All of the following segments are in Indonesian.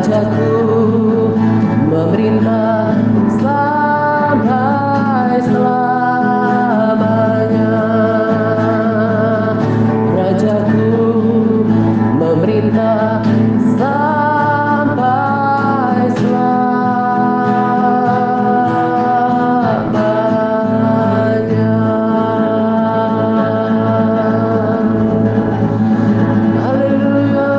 Rajaku memerintah sampai selamanya. Rajaku memerintah sampai selamanya. Haleluya, haleluya.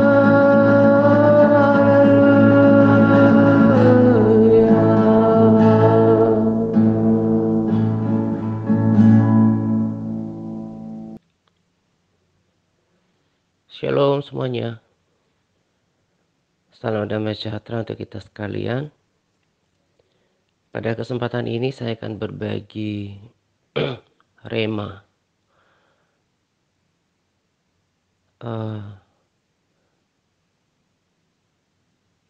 Shalom semuanya. Salam damai sejahtera untuk kita sekalian. Pada kesempatan ini saya akan berbagi rema.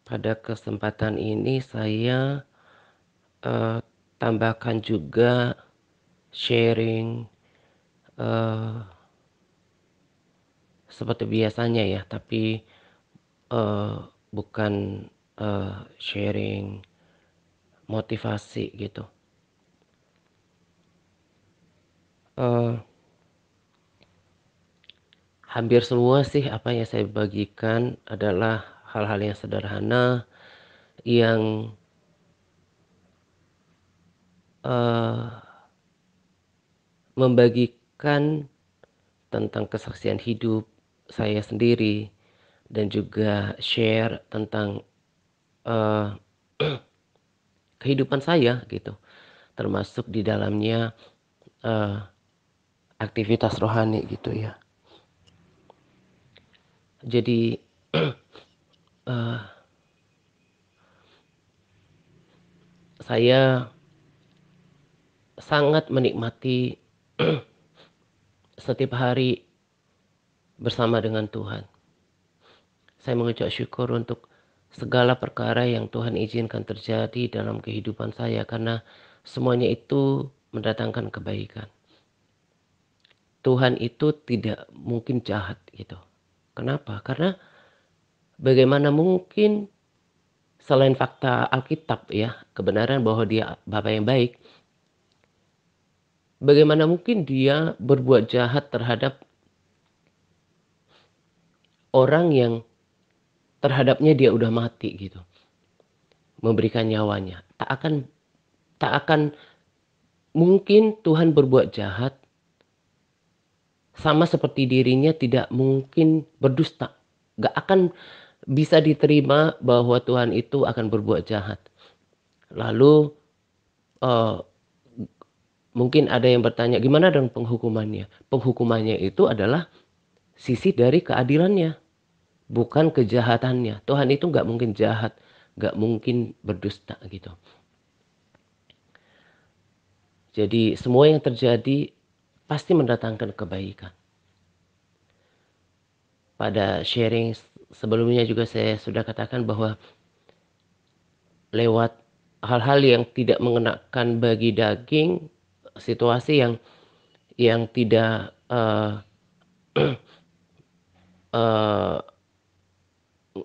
Pada kesempatan ini saya tambahkan juga sharing seperti biasanya ya, tapi bukan sharing motivasi gitu. Hampir semua sih apa yang saya bagikan adalah hal-hal yang sederhana yang membagikan tentang kesaksian hidup saya sendiri dan juga share tentang kehidupan saya gitu, termasuk di dalamnya aktivitas rohani gitu ya. Jadi saya sangat menikmati setiap hari bersama dengan Tuhan. Saya mengucap syukur untuk segala perkara yang Tuhan izinkan terjadi dalam kehidupan saya, karena semuanya itu mendatangkan kebaikan. Tuhan itu tidak mungkin jahat gitu. Kenapa? Karena bagaimana mungkin selain fakta Alkitab ya, kebenaran bahwa dia Bapa yang baik, bagaimana mungkin dia berbuat jahat terhadap orang yang terhadapnya dia udah mati gitu, memberikan nyawanya. Tak akan mungkin Tuhan berbuat jahat, sama seperti dirinya tidak mungkin berdusta. Gak akan bisa diterima bahwa Tuhan itu akan berbuat jahat. Lalu mungkin ada yang bertanya, gimana dengan penghukumannya? Penghukumannya itu adalah sisi dari keadilannya, bukan kejahatannya. Tuhan itu gak mungkin jahat, gak mungkin berdusta gitu. Jadi semua yang terjadi pasti mendatangkan kebaikan. Pada sharing sebelumnya juga saya sudah katakan bahwa lewat hal-hal yang tidak mengenakan bagi daging, situasi yang tidak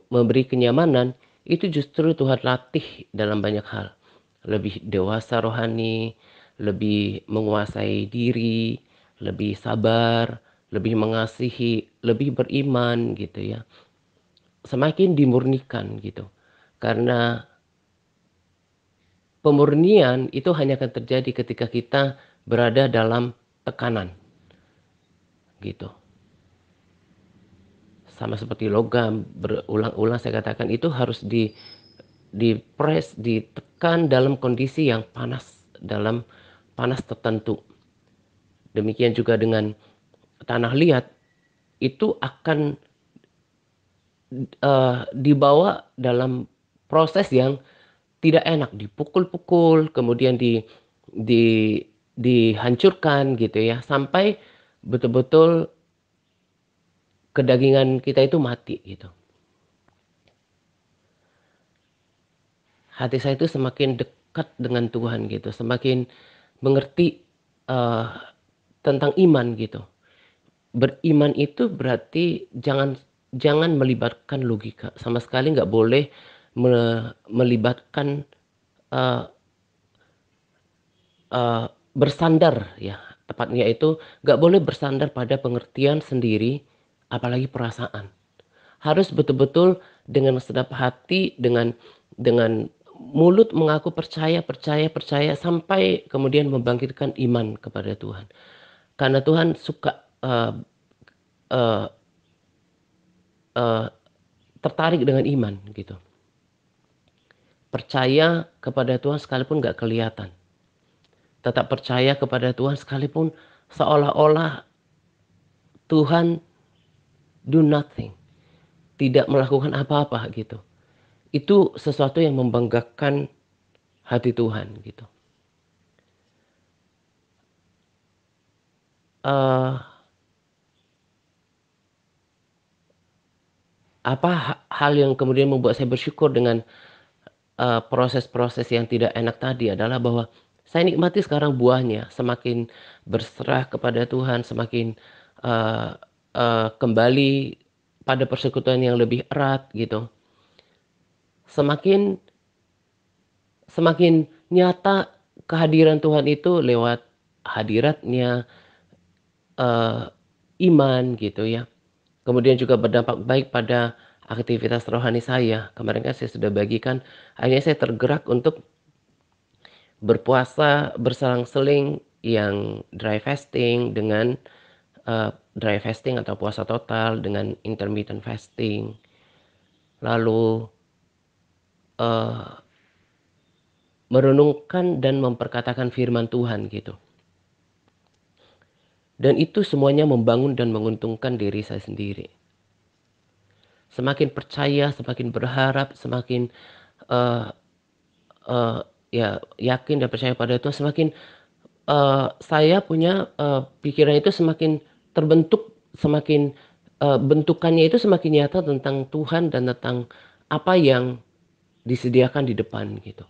memberi kenyamanan, itu justru Tuhan latih dalam banyak hal. Lebih dewasa rohani, lebih menguasai diri, lebih sabar, lebih mengasihi, lebih beriman gitu ya. Semakin dimurnikan gitu. Karena pemurnian itu hanya akan terjadi ketika kita berada dalam tekanan gitu. Sama seperti logam, berulang-ulang saya katakan itu harus di-press, ditekan dalam kondisi yang panas, dalam panas tertentu. Demikian juga dengan tanah liat, itu akan dibawa dalam proses yang tidak enak, dipukul-pukul, kemudian dihancurkan gitu ya, sampai betul-betul kedagingan kita itu mati gitu. Hati saya itu semakin dekat dengan Tuhan gitu, semakin mengerti tentang iman gitu. Beriman itu berarti jangan melibatkan logika, sama sekali nggak boleh melibatkan uh, uh, bersandar ya, tepatnya itu nggak boleh bersandar pada pengertian sendiri, apalagi perasaan. Harus betul-betul dengan segenap hati, dengan mulut mengaku percaya, percaya, percaya sampai kemudian membangkitkan iman kepada Tuhan. Karena Tuhan suka uh, uh, tertarik dengan iman gitu. Percaya kepada Tuhan sekalipun nggak kelihatan. Tetap percaya kepada Tuhan sekalipun seolah-olah Tuhan do nothing. Tidak melakukan apa-apa gitu. Itu sesuatu yang membanggakan hati Tuhan gitu. Apa hal yang kemudian membuat saya bersyukur dengan proses-proses yang tidak enak tadi adalah bahwa saya nikmati sekarang buahnya, semakin berserah kepada Tuhan, semakin uh, kembali pada persekutuan yang lebih erat gitu. Semakin nyata kehadiran Tuhan itu lewat hadiratnya, iman gitu ya. Kemudian juga berdampak baik pada aktivitas rohani saya. Kemarin kan saya sudah bagikan, akhirnya saya tergerak untuk berpuasa berselang-seling yang dry fasting dengan dry fasting atau puasa total dengan intermittent fasting. Lalu merenungkan dan memperkatakan firman Tuhan gitu. Dan itu semuanya membangun dan menguntungkan diri saya sendiri. Semakin percaya, semakin berharap, semakin uh, ya yakin dan percaya pada Tuhan, semakin saya punya pikiran itu semakin terbentuk, semakin bentukannya itu semakin nyata tentang Tuhan dan tentang apa yang disediakan di depan gitu.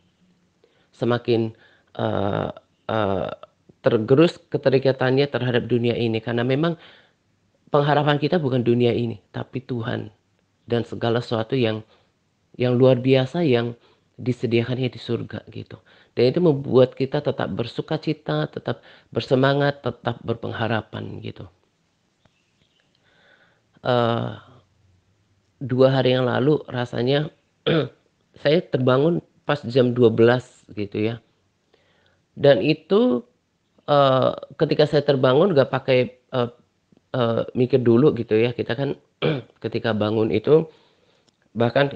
Semakin uh, uh, tergerus keterikatannya terhadap dunia ini karena memang pengharapan kita bukan dunia ini, tapi Tuhan dan segala sesuatu yang luar biasa yang disediakannya di surga gitu. Dan itu membuat kita tetap bersukacita, tetap bersemangat, tetap berpengharapan gitu. 2 hari yang lalu rasanya saya terbangun pas jam 12 gitu ya. Dan itu ketika saya terbangun gak pakai mikir dulu gitu ya. Kita kan ketika bangun itu bahkan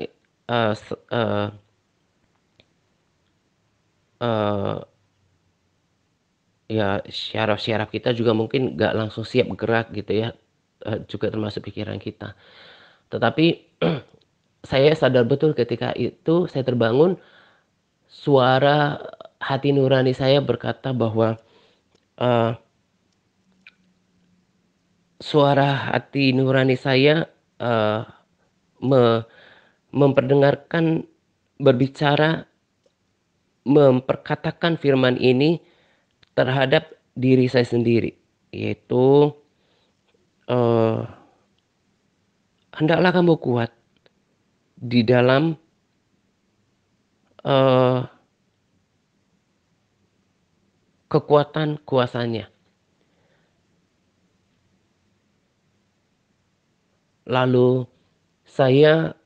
uh, uh, uh, ya syaraf-syaraf kita juga mungkin gak langsung siap gerak gitu ya, juga termasuk pikiran kita. Tetapi saya sadar betul ketika itu saya terbangun, suara hati nurani saya berkata bahwa uh, suara hati nurani saya uh, me memperdengarkan, berbicara, memperkatakan firman ini terhadap diri saya sendiri, yaitu uh, hendaklah kamu kuat di dalam kekuatan kuasanya. Lalu saya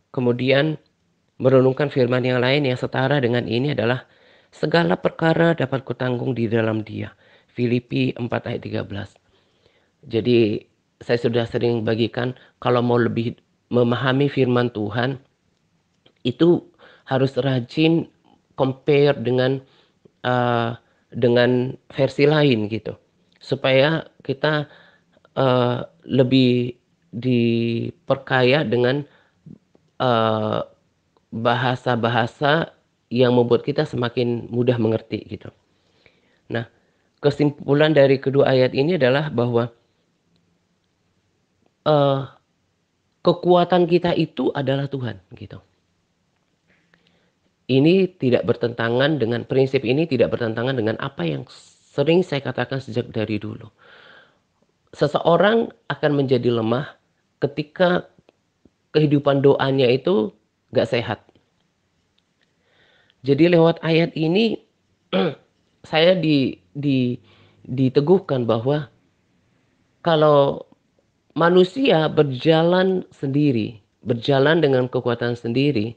kemudian merenungkan firman yang lain yang setara dengan ini adalah segala perkara dapat kutanggung di dalam Dia. Filipi 4 ayat 13. Jadi saya sudah sering bagikan kalau mau lebih memahami firman Tuhan itu harus rajin compare dengan versi lain gitu. Supaya kita lebih diperkaya dengan bahasa-bahasa yang membuat kita semakin mudah mengerti gitu. Nah, kesimpulan dari kedua ayat ini adalah bahwa kekuatan kita itu adalah Tuhan gitu. Ini tidak bertentangan dengan prinsip ini, tidak bertentangan dengan apa yang sering saya katakan sejak dari dulu. Seseorang akan menjadi lemah ketika kehidupan doanya itu nggak sehat. Jadi lewat ayat ini saya diteguhkan bahwa kalau manusia berjalan sendiri, berjalan dengan kekuatan sendiri,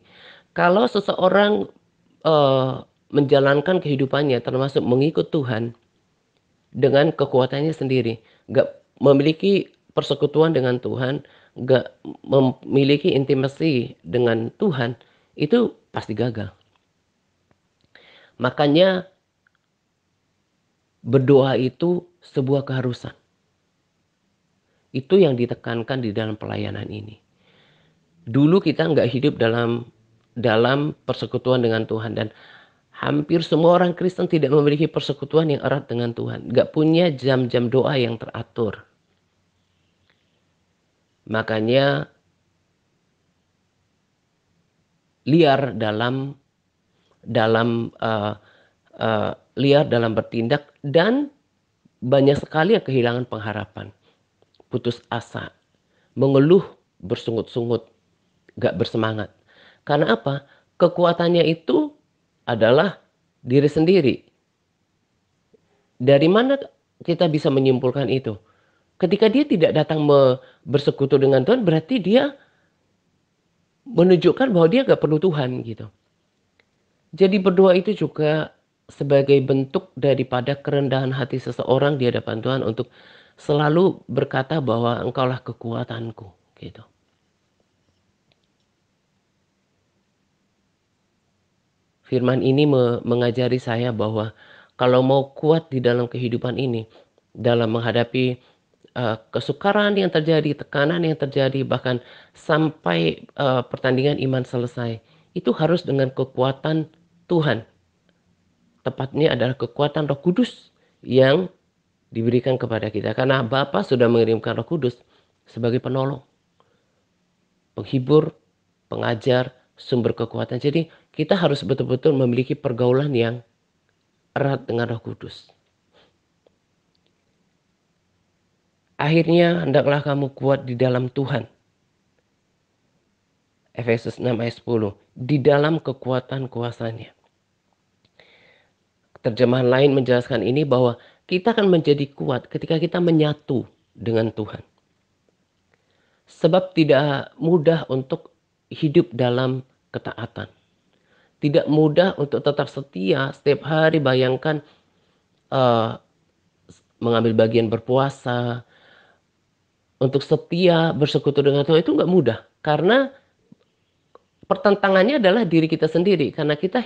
kalau seseorang menjalankan kehidupannya termasuk mengikut Tuhan dengan kekuatannya sendiri, nggak memiliki persekutuan dengan Tuhan, nggak memiliki intimasi dengan Tuhan, itu pasti gagal. Makanya berdoa itu sebuah keharusan. Itu yang ditekankan di dalam pelayanan ini. Dulu kita nggak hidup dalam persekutuan dengan Tuhan, dan hampir semua orang Kristen tidak memiliki persekutuan yang erat dengan Tuhan. Nggak punya jam-jam doa yang teratur. Makanya liar liar dalam bertindak, dan banyak sekali yang kehilangan pengharapan, putus asa, mengeluh, bersungut-sungut, gak bersemangat. Karena apa? Kekuatannya itu adalah diri sendiri. Dari mana kita bisa menyimpulkan itu? Ketika dia tidak datang bersekutu dengan Tuhan, berarti dia menunjukkan bahwa dia gak perlu Tuhan gitu. Jadi berdoa itu juga sebagai bentuk daripada kerendahan hati seseorang di hadapan Tuhan untuk selalu berkata bahwa Engkaulah kekuatanku gitu. Firman ini mengajari saya bahwa kalau mau kuat di dalam kehidupan ini, dalam menghadapi kesukaran yang terjadi, tekanan yang terjadi, bahkan sampai pertandingan iman selesai, itu harus dengan kekuatan Tuhan. Tepatnya adalah kekuatan Roh Kudus yang diberikan kepada kita. Karena Bapa sudah mengirimkan Roh Kudus sebagai penolong, penghibur, pengajar, sumber kekuatan. Jadi kita harus betul-betul memiliki pergaulan yang erat dengan Roh Kudus. Akhirnya hendaklah kamu kuat di dalam Tuhan. Efesus 6 ayat 10. Di dalam kekuatan kuasanya. Terjemahan lain menjelaskan ini bahwa kita akan menjadi kuat ketika kita menyatu dengan Tuhan. Sebab tidak mudah untuk hidup dalam ketaatan. Tidak mudah untuk tetap setia setiap hari. Bayangkan mengambil bagian berpuasa, untuk setia bersekutu dengan Tuhan itu nggak mudah. Karena pertentangannya adalah diri kita sendiri. Karena kita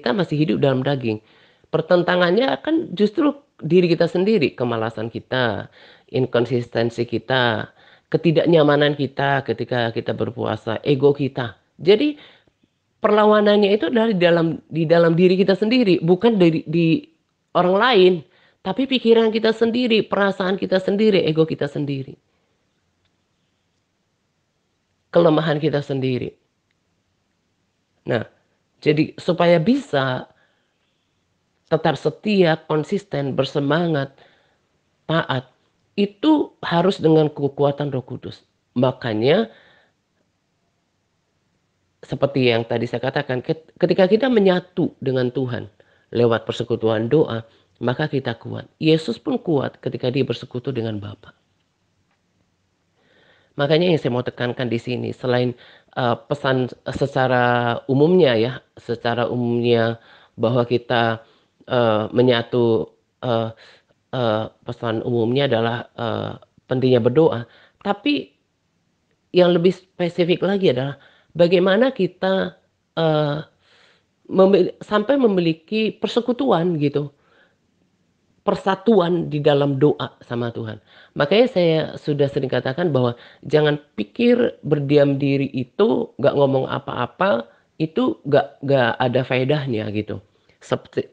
masih hidup dalam daging. Pertentangannya akan justru diri kita sendiri, kemalasan kita, inkonsistensi kita, ketidaknyamanan kita ketika kita berpuasa, ego kita. Jadi perlawanannya itu adalah di dalam diri kita sendiri, bukan di orang lain, tapi pikiran kita sendiri, perasaan kita sendiri, ego kita sendiri. Kelemahan kita sendiri. Nah, jadi supaya bisa tetap setia, konsisten, bersemangat, taat, itu harus dengan kekuatan Roh Kudus. Makanya seperti yang tadi saya katakan, ketika kita menyatu dengan Tuhan lewat persekutuan doa, maka kita kuat. Yesus pun kuat ketika dia bersekutu dengan Bapa. Makanya yang saya mau tekankan di sini, selain pesan secara umumnya bahwa kita menyatu, pesan umumnya adalah pentingnya berdoa. Tapi yang lebih spesifik lagi adalah bagaimana kita sampai memiliki persekutuan gitu. Persatuan di dalam doa sama Tuhan. Makanya saya sudah sering katakan bahwa jangan pikir berdiam diri itu gak ngomong apa-apa, itu gak ada faedahnya gitu.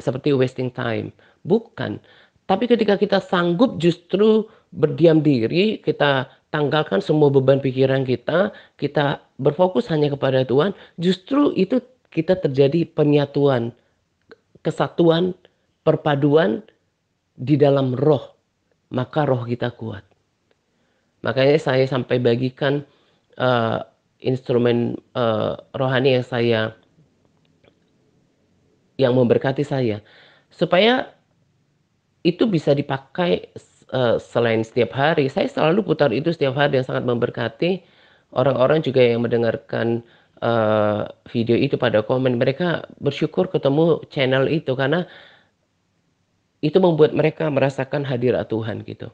Seperti wasting time. Bukan. Tapi ketika kita sanggup justru berdiam diri, kita tanggalkan semua beban pikiran kita berfokus hanya kepada Tuhan, justru itu kita terjadi penyatuan, kesatuan, perpaduan di dalam roh, maka roh kita kuat. Makanya saya sampai bagikan instrumen, rohani yang memberkati saya, supaya itu bisa dipakai selain setiap hari, saya selalu putar itu setiap hari dan sangat memberkati orang-orang juga yang mendengarkan, video itu pada komen. Mereka bersyukur ketemu channel itu karena itu membuat mereka merasakan hadirat Tuhan gitu.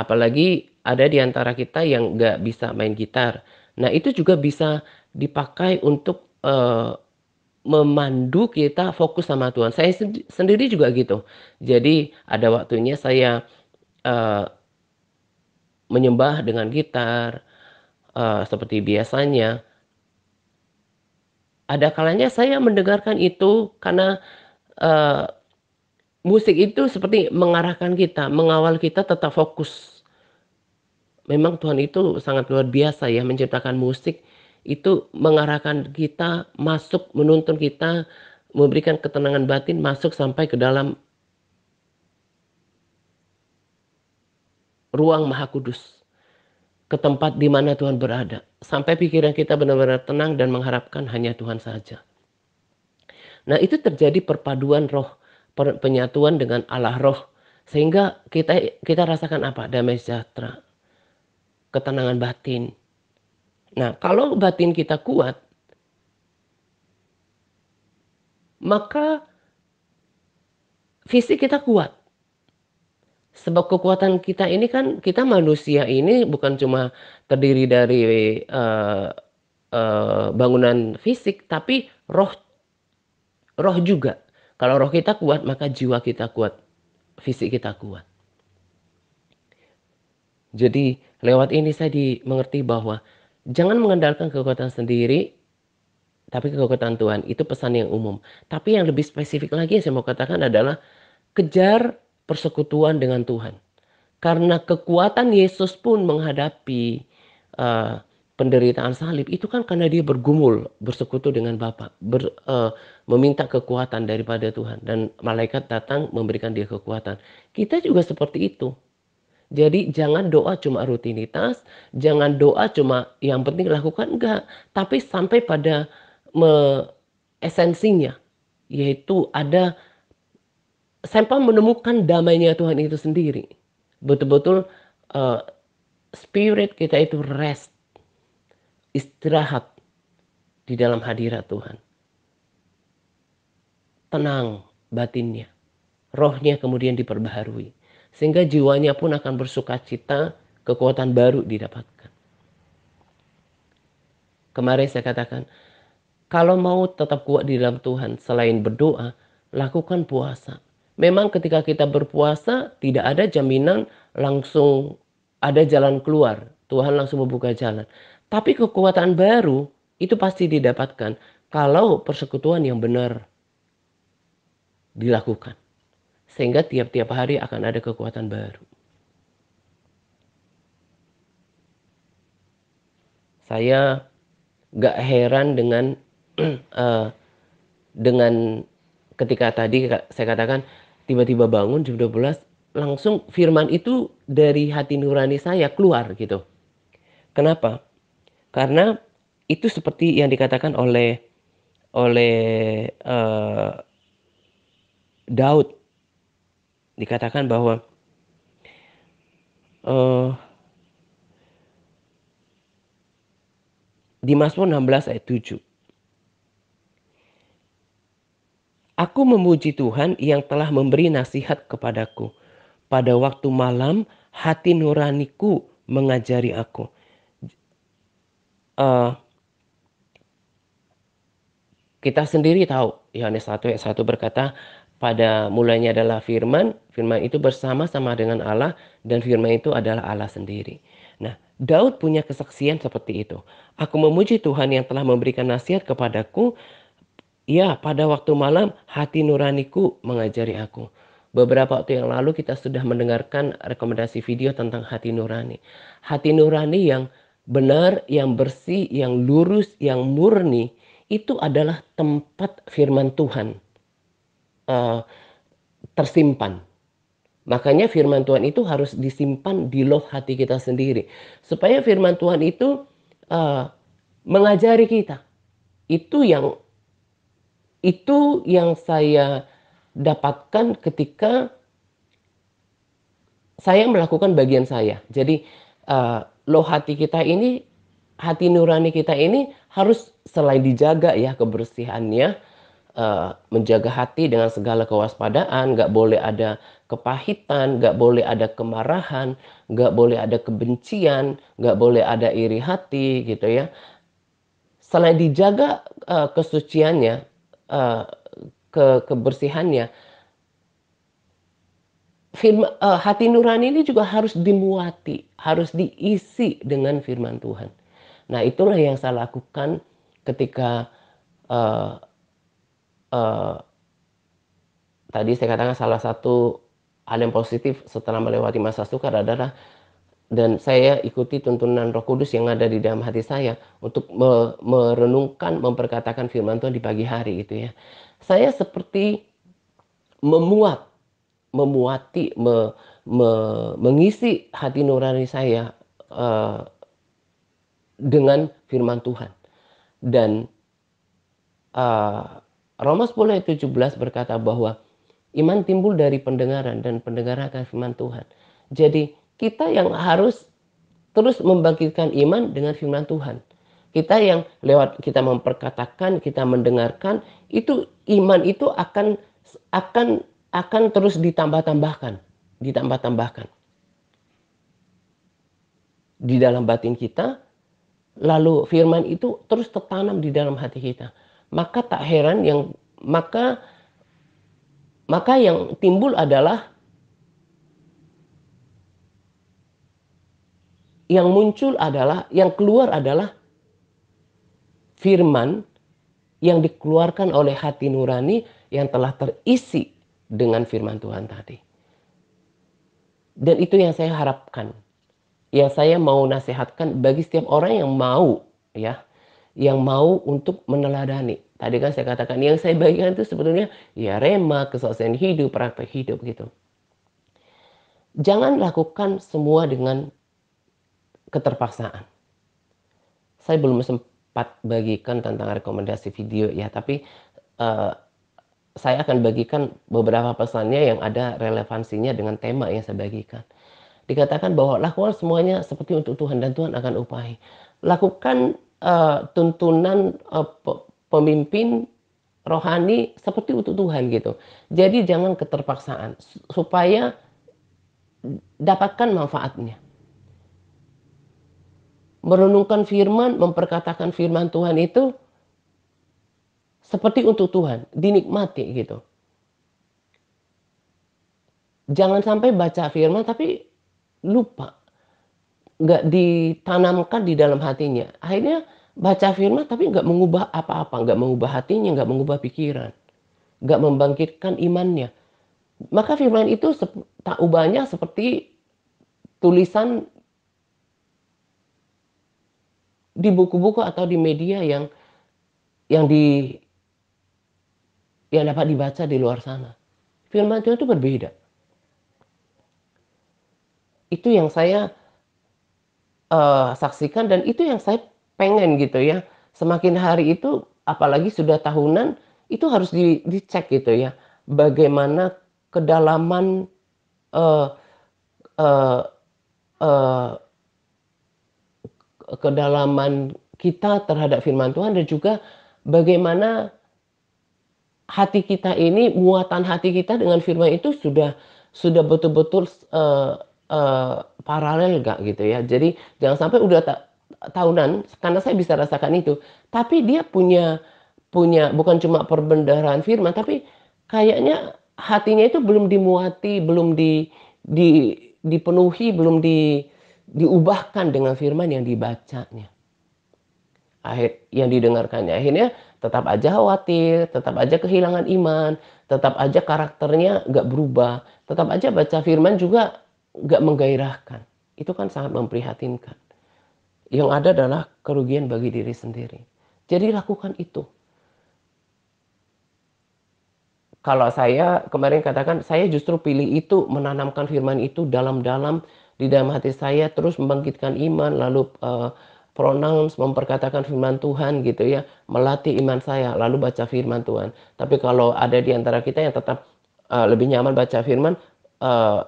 Apalagi ada di antara kita yang nggak bisa main gitar. Nah, itu juga bisa dipakai untuk, memandu kita fokus sama Tuhan. Saya sendiri juga gitu. Jadi ada waktunya saya, eee, menyembah dengan gitar, seperti biasanya. Ada kalanya saya mendengarkan itu karena, eee, musik itu seperti mengarahkan kita, mengawal kita tetap fokus. Memang Tuhan itu sangat luar biasa ya menciptakan musik, itu mengarahkan kita masuk, menuntun kita, memberikan ketenangan batin masuk sampai ke dalam ruang Maha Kudus, ke tempat di mana Tuhan berada. Sampai pikiran kita benar-benar tenang dan mengharapkan hanya Tuhan saja. Nah, itu terjadi perpaduan roh, penyatuan dengan Allah roh. Sehingga kita rasakan apa? Damai sejahtera, ketenangan batin. Nah, kalau batin kita kuat, maka fisik kita kuat. Sebab kekuatan kita ini kan, kita manusia ini bukan cuma terdiri dari, eee bangunan fisik, tapi roh roh juga. Kalau roh kita kuat, maka jiwa kita kuat, fisik kita kuat. Jadi lewat ini saya dimengerti bahwa jangan mengandalkan kekuatan sendiri, tapi kekuatan Tuhan. Itu pesan yang umum. Tapi yang lebih spesifik lagi yang saya mau katakan adalah kejar persekutuan dengan Tuhan. Karena kekuatan Yesus pun menghadapi, eee, penderitaan salib itu kan karena dia bergumul, bersekutu dengan Bapa, meminta kekuatan daripada Tuhan dan malaikat datang memberikan dia kekuatan. Kita juga seperti itu. Jadi jangan doa cuma rutinitas, jangan doa cuma yang penting lakukan, enggak. Tapi sampai pada esensinya, yaitu ada sampai menemukan damainya Tuhan itu sendiri. Betul-betul, eee, spirit kita itu rest, istirahat di dalam hadirat Tuhan. Tenang batinnya, rohnya kemudian diperbaharui. Sehingga jiwanya pun akan bersukacita, kekuatan baru didapatkan. Kemarin saya katakan, kalau mau tetap kuat di dalam Tuhan selain berdoa, lakukan puasa. Memang ketika kita berpuasa tidak ada jaminan langsung ada jalan keluar. Tuhan langsung membuka jalan. Tapi kekuatan baru itu pasti didapatkan kalau persekutuan yang benar dilakukan. Sehingga tiap-tiap hari akan ada kekuatan baru. Saya gak heran dengan dengan ketika tadi saya katakan tiba-tiba bangun jam 12 langsung firman itu dari hati nurani saya keluar gitu. Kenapa? Karena itu seperti yang dikatakan oleh oleh Daud. Dikatakan bahwa di Mazmur 16 ayat 7. Aku memuji Tuhan yang telah memberi nasihat kepadaku. Pada waktu malam hati nuraniku mengajari aku. Kita sendiri tahu Yohanes 1 ayat 1 berkata, pada mulanya adalah firman, firman itu bersama-sama dengan Allah dan firman itu adalah Allah sendiri. Nah, Daud punya kesaksian seperti itu. Aku memuji Tuhan yang telah memberikan nasihat kepadaku. Ya, pada waktu malam hati nuraniku mengajari aku. Beberapa waktu yang lalu kita sudah mendengarkan rekomendasi video tentang hati nurani. Hati nurani yang benar, yang bersih, yang lurus, yang murni, itu adalah tempat firman Tuhan tersimpan. Makanya firman Tuhan itu harus disimpan di loh hati kita sendiri. Supaya firman Tuhan itu mengajari kita. Itu yang saya dapatkan ketika saya melakukan bagian saya. Jadi loh hati kita ini, hati nurani kita ini harus selain dijaga ya kebersihannya, menjaga hati dengan segala kewaspadaan, nggak boleh ada kepahitan, nggak boleh ada kemarahan, nggak boleh ada kebencian, nggak boleh ada iri hati gitu ya. Selain dijaga kesuciannya, kebersihannya, hati nurani ini juga harus dimuati, harus diisi dengan firman Tuhan. Nah, itulah yang saya lakukan ketika uh, uh, tadi saya katakan salah satu hal yang positif setelah melewati masa sukar adalah, dan saya ikuti tuntunan Roh Kudus yang ada di dalam hati saya untuk merenungkan, memperkatakan firman Tuhan di pagi hari itu ya. Saya seperti memuati, mengisi hati nurani saya dengan firman Tuhan. Dan Roma 10 ayat 17 berkata bahwa iman timbul dari pendengaran dan pendengaran akan firman Tuhan. Jadi kita yang harus terus membangkitkan iman dengan firman Tuhan. Kita yang lewat kita memperkatakan, kita mendengarkan, itu iman itu akan terus ditambah-tambahkan di dalam batin kita. Lalu firman itu terus tertanam di dalam hati kita. Maka tak heran maka yang timbul adalah, yang keluar adalah firman yang dikeluarkan oleh hati nurani yang telah terisi dengan firman Tuhan tadi. Dan itu yang saya harapkan, yang saya mau nasihatkan bagi setiap orang yang mau ya, yang mau untuk meneladani. Tadi kan saya katakan yang saya bagikan itu sebetulnya ya rema, kesaksian hidup, praktek hidup gitu. Jangan lakukan semua dengan keterpaksaan. Saya belum sempat bagikan tentang rekomendasi video ya, tapi saya akan bagikan beberapa pesannya yang ada relevansinya dengan tema yang saya bagikan. Dikatakan bahwa lakukan semuanya seperti untuk Tuhan dan Tuhan akan upahi. Lakukan tuntunan pemimpin rohani seperti untuk Tuhan gitu. Jadi jangan keterpaksaan supaya dapatkan manfaatnya. Merenungkan firman, memperkatakan firman Tuhan itu seperti untuk Tuhan, dinikmati gitu. Jangan sampai baca firman tapi lupa, nggak ditanamkan di dalam hatinya. Akhirnya baca firman tapi nggak mengubah apa-apa, nggak mengubah hatinya, nggak mengubah pikiran, nggak membangkitkan imannya. Maka firman itu tak ubahnya seperti tulisan di buku-buku atau di media yang dapat dibaca di luar sana. Firman Tuhan itu berbeda. Itu yang saya saksikan dan itu yang saya pengen gitu ya. Semakin hari itu, apalagi sudah tahunan, itu harus dicek gitu ya. Bagaimana kedalaman kedalaman kita terhadap firman Tuhan, dan juga bagaimana hati kita ini, muatan hati kita dengan firman itu sudah betul-betul paralel gak gitu ya. Jadi jangan sampai udah tahunan, karena saya bisa rasakan itu, tapi dia punya bukan cuma perbendaharaan firman, tapi kayaknya hatinya itu belum dimuati, belum dipenuhi, belum diubahkan dengan firman yang dibacanya, yang didengarkannya. Akhirnya tetap aja khawatir, tetap aja kehilangan iman, tetap aja karakternya gak berubah, tetap aja baca firman juga gak menggairahkan. Itu kan sangat memprihatinkan. Yang ada adalah kerugian bagi diri sendiri. Jadi lakukan itu. Kalau saya kemarin katakan, saya justru pilih itu, menanamkan firman itu dalam-dalam di dalam hati saya, terus membangkitkan iman, lalu pronounce, memperkatakan firman Tuhan gitu ya, melatih iman saya, lalu baca firman Tuhan. Tapi kalau ada di antara kita yang tetap lebih nyaman baca firman, uh,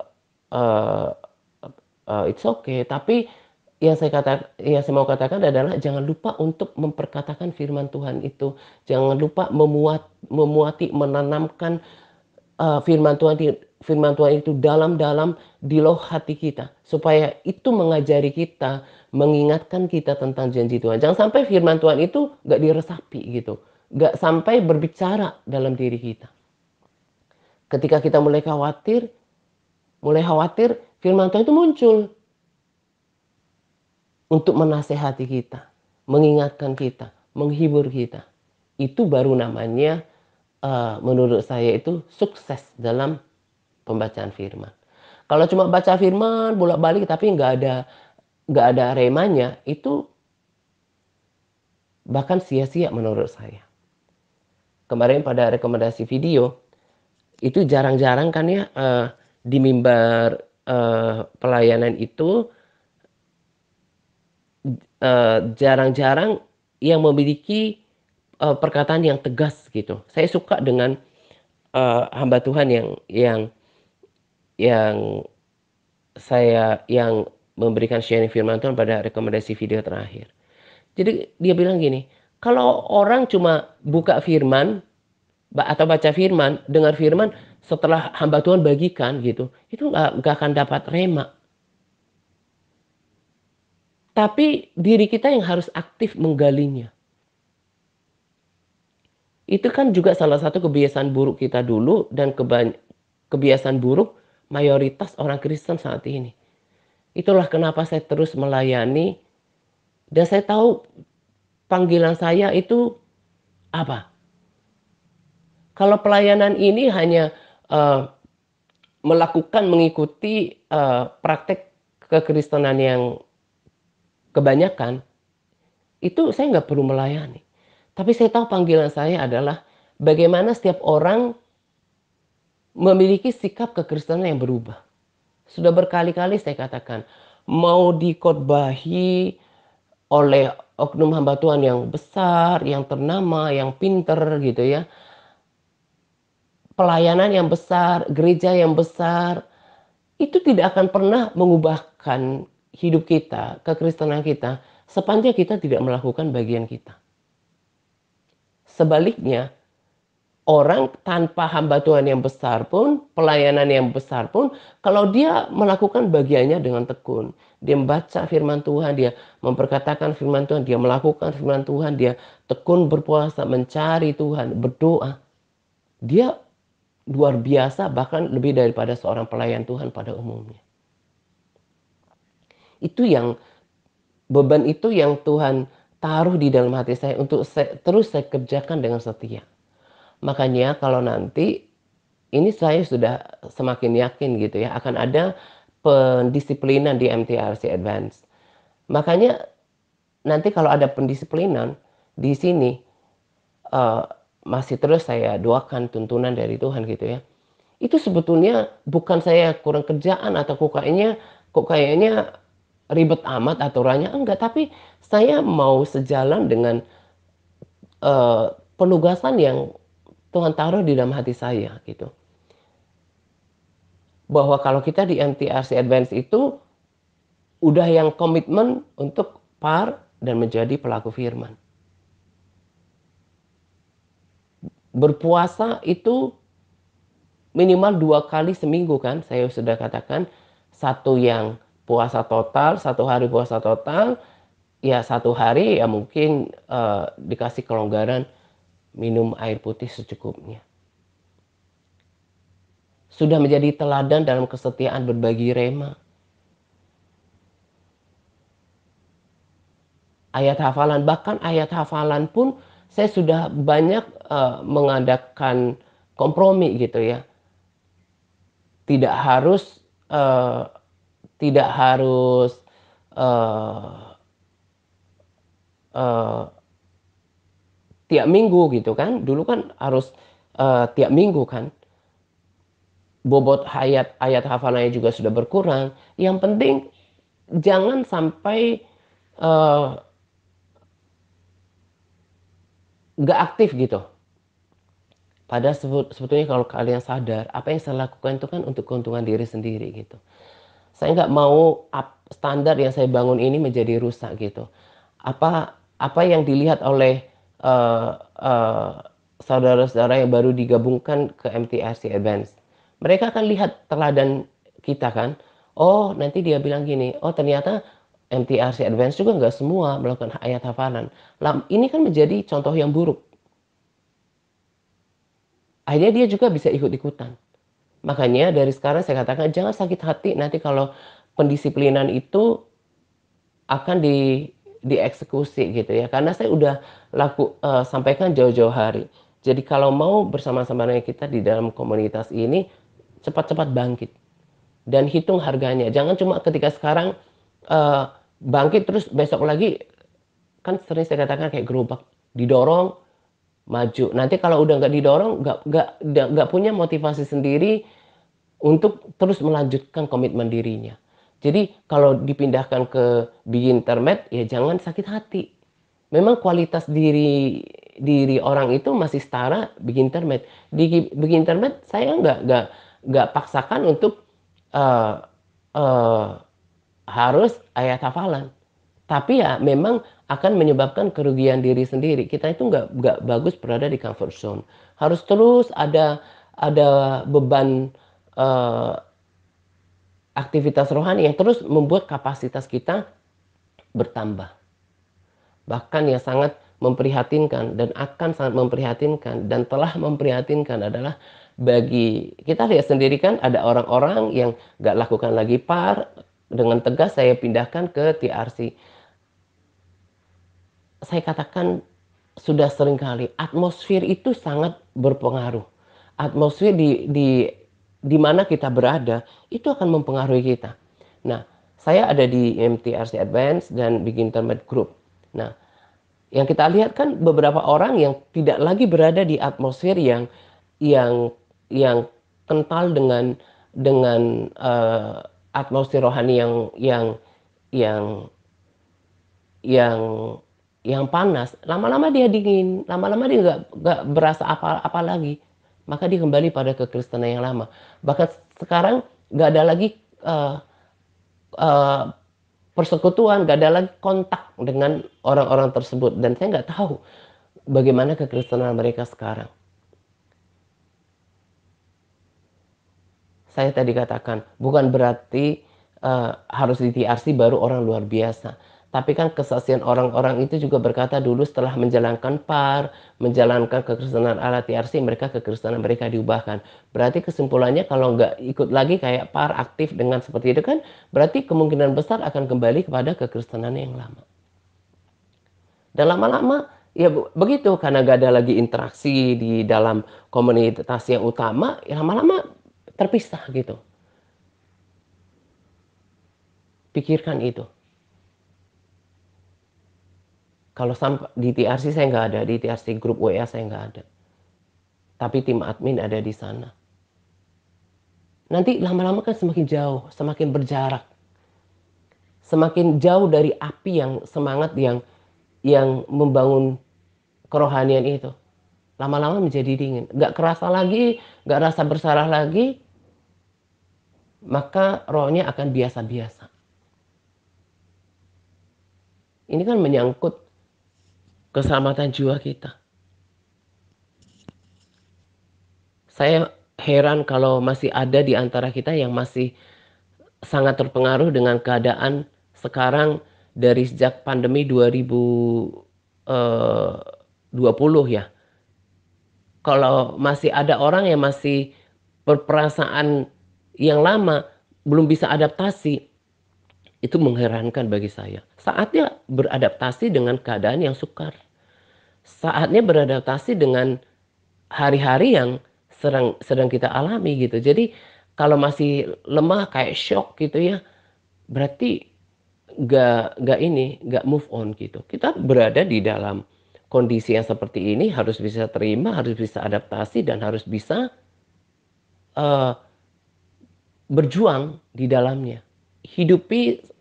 uh, it's okay. Tapi yang saya mau katakan adalah jangan lupa untuk memperkatakan firman Tuhan itu. Jangan lupa memuati, menanamkan firman Tuhan itu dalam-dalam di loh hati kita, supaya itu mengajari kita, mengingatkan kita tentang janji Tuhan. Jangan sampai firman Tuhan itu gak diresapi gitu, gak sampai berbicara dalam diri kita. Ketika kita mulai khawatir, firman Tuhan itu muncul untuk menasehati kita, mengingatkan kita, menghibur kita. Itu baru namanya menurut saya itu sukses dalam pembacaan firman. Kalau cuma baca firman bolak-balik tapi nggak ada remanya, itu bahkan sia-sia menurut saya. Kemarin pada rekomendasi video itu jarang-jarang kan ya di mimbar pelayanan itu jarang-jarang yang memiliki perkataan yang tegas gitu. Saya suka dengan hamba Tuhan yang memberikan sharing firman Tuhan pada rekomendasi video terakhir. Jadi dia bilang gini, kalau orang cuma buka firman atau baca firman, dengar firman setelah hamba Tuhan bagikan gitu, itu nggak akan dapat rema. Tapi diri kita yang harus aktif menggalinya. Itu kan juga salah satu kebiasaan buruk kita dulu dan kebiasaan buruk mayoritas orang Kristen saat ini. Itulah kenapa saya terus melayani dan saya tahu panggilan saya itu apa. Kalau pelayanan ini hanya mengikuti praktek kekristenan yang kebanyakan, itu saya nggak perlu melayani. Tapi saya tahu panggilan saya adalah bagaimana setiap orang memiliki sikap kekristenan yang berubah. Sudah berkali-kali saya katakan, mau dikhotbahi oleh oknum hamba Tuhan yang besar, yang ternama, yang pinter gitu ya. Pelayanan yang besar, gereja yang besar, itu tidak akan pernah mengubahkan hidup kita, kekristenan kita, sepanjang kita tidak melakukan bagian kita. Sebaliknya, orang tanpa hamba Tuhan yang besar pun, pelayanan yang besar pun, kalau dia melakukan bagiannya dengan tekun, dia membaca firman Tuhan, dia memperkatakan firman Tuhan, dia melakukan firman Tuhan, dia tekun berpuasa, mencari Tuhan, berdoa, dia luar biasa, bahkan lebih daripada seorang pelayan Tuhan pada umumnya. Itu yang beban itu yang Tuhan taruh di dalam hati saya untuk terus saya kerjakan dengan setia. Makanya kalau nanti ini saya sudah semakin yakin gitu ya akan ada pendisiplinan di MTRC Advance. Makanya nanti kalau ada pendisiplinan di sini masih terus saya doakan tuntunan dari Tuhan gitu ya. Itu sebetulnya bukan saya kurang kerjaan atau kok kayaknya ribet amat aturannya, enggak, tapi saya mau sejalan dengan penugasan yang Tuhan taruh di dalam hati saya gitu. Bahwa kalau kita di MTRC Advance itu udah yang komitmen untuk par dan menjadi pelaku firman. Berpuasa itu minimal 2 kali seminggu kan, saya sudah katakan. Satu yang puasa total, 1 hari puasa total, ya 1 hari ya mungkin dikasih kelonggaran minum air putih secukupnya. Sudah menjadi teladan dalam kesetiaan berbagi rema. Ayat hafalan, bahkan ayat hafalan pun saya sudah banyak mengadakan kompromi gitu ya. Tidak harus tiap minggu gitu kan. Dulu kan harus tiap minggu kan. Bobot ayat hafalannya juga sudah berkurang. Yang penting jangan sampai nggak aktif gitu. Padahal sebetulnya kalau kalian sadar, apa yang saya lakukan itu kan untuk keuntungan diri sendiri gitu. Saya nggak mau standar yang saya bangun ini menjadi rusak gitu. Apa yang dilihat oleh eh, eh, saudara-saudara yang baru digabungkan ke MTRC Advance, mereka akan lihat teladan kita kan. Oh, nanti dia bilang gini, oh ternyata MTRC Advance juga nggak semua melakukan ayat hafalan. Ini kan menjadi contoh yang buruk. Akhirnya dia juga bisa ikut-ikutan. Makanya dari sekarang saya katakan jangan sakit hati nanti kalau pendisiplinan itu akan dieksekusi gitu ya. Karena saya udah sampaikan jauh-jauh hari. Jadi kalau mau bersama-sama dengan kita di dalam komunitas ini cepat-cepat bangkit dan hitung harganya. Jangan cuma ketika sekarang eh, bangkit terus besok lagi, kan sering saya katakan kayak gerobak didorong maju. Nanti kalau udah nggak didorong, nggak punya motivasi sendiri untuk terus melanjutkan komitmen dirinya. Jadi kalau dipindahkan ke big internet, ya jangan sakit hati. Memang kualitas diri diri orang itu masih setara big internet. Di big internet saya nggak paksakan untuk uh, uh, harus ayat hafalan. Tapi ya memang akan menyebabkan kerugian diri sendiri. Kita itu nggak bagus berada di comfort zone. Harus terus ada beban uh, aktivitas rohani yang terus membuat kapasitas kita bertambah. Bahkan yang sangat memprihatinkan dan akan sangat memprihatinkan dan telah memprihatinkan adalah bagi kita lihat sendiri kan ada orang-orang yang nggak lakukan lagi par, dengan tegas saya pindahkan ke TRC. Saya katakan sudah sering kali atmosfer itu sangat berpengaruh. Atmosfer di mana kita berada itu akan mempengaruhi kita. Nah, saya ada di MTRC Advance dan Big Internet Group. Nah, yang kita lihat kan beberapa orang yang tidak lagi berada di atmosfer yang yang kental dengan atmosfer rohani yang yang yang panas, lama-lama dia dingin, lama-lama dia nggak berasa apa-apa lagi. Maka dia kembali pada kekristenan yang lama. Bahkan sekarang nggak ada lagi uh, uh, persekutuan, nggak ada lagi kontak dengan orang-orang tersebut. Dan saya nggak tahu bagaimana kekristenan mereka sekarang. Saya tadi katakan, bukan berarti harus di TRC baru orang luar biasa. Tapi kan kesaksian orang-orang itu juga berkata dulu setelah menjalankan par, menjalankan kekristenan ala TRC, kekristenan mereka diubahkan. Berarti kesimpulannya kalau nggak ikut lagi kayak par aktif dengan seperti itu kan, berarti kemungkinan besar akan kembali kepada kekristenan yang lama. Dan lama-lama ya begitu, karena gak ada lagi interaksi di dalam komunitas yang utama, ya lama-lama terpisah gitu. Pikirkan itu. Kalau di TRC saya nggak ada, di TRC grup WA saya nggak ada. Tapi tim admin ada di sana. Nanti lama-lama kan semakin jauh, semakin berjarak. Semakin jauh dari api yang semangat yang membangun kerohanian itu. Lama-lama menjadi dingin. Nggak kerasa lagi, nggak rasa bersalah lagi, maka rohnya akan biasa-biasa. Ini kan menyangkut keselamatan jiwa kita. Saya heran kalau masih ada di antara kita yang masih sangat terpengaruh dengan keadaan sekarang dari sejak pandemi 2020 ya. Kalau masih ada orang yang masih berperasaan yang lama, belum bisa adaptasi, itu mengherankan bagi saya. Saatnya beradaptasi dengan keadaan yang sukar. Saatnya beradaptasi dengan hari-hari yang sedang kita alami gitu. Jadi kalau masih lemah kayak shock gitu ya, berarti nggak move on gitu. Kita berada di dalam kondisi yang seperti ini harus bisa terima, harus bisa adaptasi dan harus bisa uh, berjuang di dalamnya. Hidupi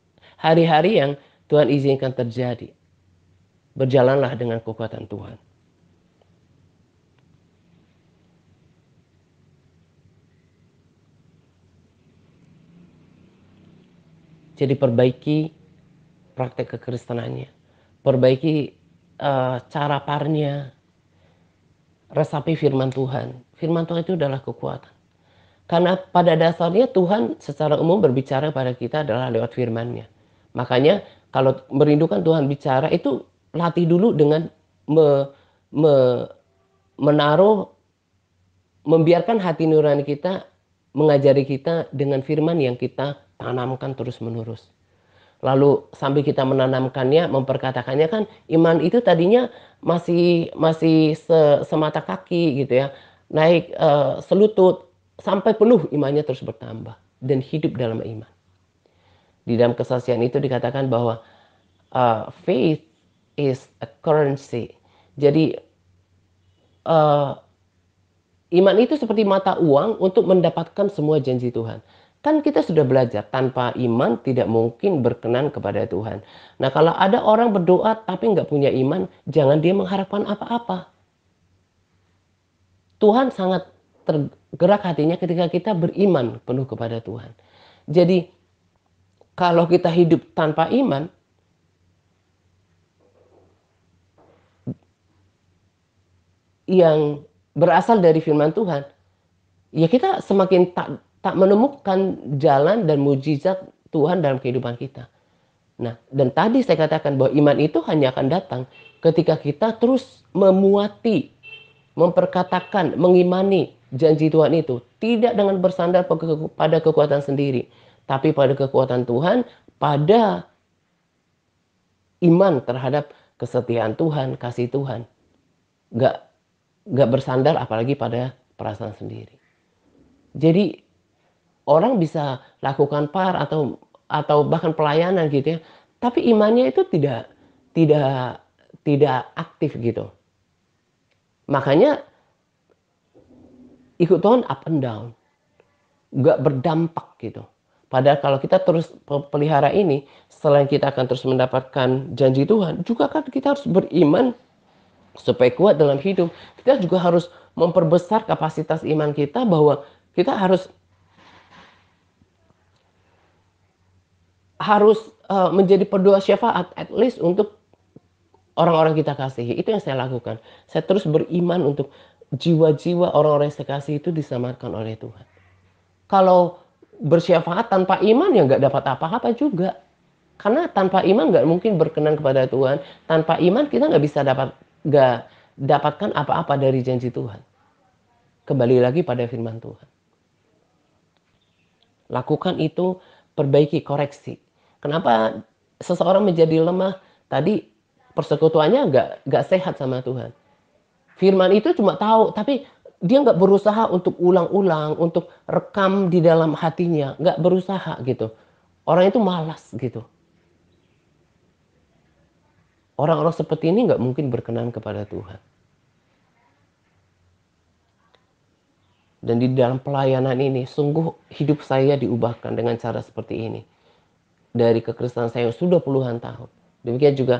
hari-hari yang Tuhan izinkan terjadi. Berjalanlah dengan kekuatan Tuhan. Jadi perbaiki praktek kekristenannya, perbaiki cara parnya, resapi firman Tuhan. Firman Tuhan itu adalah kekuatan. Karena pada dasarnya Tuhan secara umum berbicara pada kita adalah lewat firman-Nya. Makanya kalau merindukan Tuhan bicara itu latih dulu dengan me- menaruh, membiarkan hati nurani kita mengajari kita dengan firman yang kita tanamkan terus-menerus. Lalu sambil kita menanamkannya, memperkatakannya, kan iman itu tadinya masih semata kaki gitu ya. Naik selutut sampai penuh, imannya terus bertambah dan hidup dalam iman. Di dalam kesaksian itu dikatakan bahwa faith is a currency. Jadi iman itu seperti mata uang untuk mendapatkan semua janji Tuhan. Kan kita sudah belajar, tanpa iman tidak mungkin berkenan kepada Tuhan. Nah, kalau ada orang berdoa tapi nggak punya iman, jangan dia mengharapkan apa-apa. Tuhan sangat tergerak hatinya ketika kita beriman penuh kepada Tuhan. Jadi, kalau kita hidup tanpa iman, yang berasal dari firman Tuhan, ya kita semakin tak menemukan jalan dan mujizat Tuhan dalam kehidupan kita. Nah, dan tadi saya katakan bahwa iman itu hanya akan datang ketika kita terus memuati, memperkatakan, mengimani janji Tuhan itu. Tidak dengan bersandar pada kekuatan sendiri, tapi pada kekuatan Tuhan, pada iman terhadap kesetiaan Tuhan, kasih Tuhan. Gak bersandar apalagi pada perasaan sendiri. Jadi orang bisa lakukan par atau bahkan pelayanan gitu ya, tapi imannya itu tidak tidak aktif gitu. Makanya ikut Tuhan up and down, nggak berdampak gitu. Padahal kalau kita terus pelihara ini, selain kita akan terus mendapatkan janji Tuhan, juga kan kita harus beriman supaya kuat dalam hidup. Kita juga harus memperbesar kapasitas iman kita, bahwa kita harus menjadi pendoa syafaat at least untuk orang-orang kita kasihi. Itu yang saya lakukan. Saya terus beriman untuk jiwa-jiwa orang-orang yang saya kasih itu diselamatkan oleh Tuhan. Kalau bersyafaat tanpa iman ya nggak dapat apa-apa juga. Karena tanpa iman nggak mungkin berkenan kepada Tuhan. Tanpa iman kita nggak bisa nggak dapatkan apa-apa dari janji Tuhan. Kembali lagi pada firman Tuhan. Lakukan itu, perbaiki, koreksi. Kenapa seseorang menjadi lemah? Tadi persekutuannya nggak sehat sama Tuhan. Firman itu cuma tahu, tapi dia nggak berusaha untuk ulang-ulang, untuk rekam di dalam hatinya, nggak berusaha gitu. Orang itu malas gitu. Orang-orang seperti ini nggak mungkin berkenan kepada Tuhan. Dan di dalam pelayanan ini, sungguh hidup saya diubahkan dengan cara seperti ini. Dari kekristenan saya sudah puluhan tahun. Demikian juga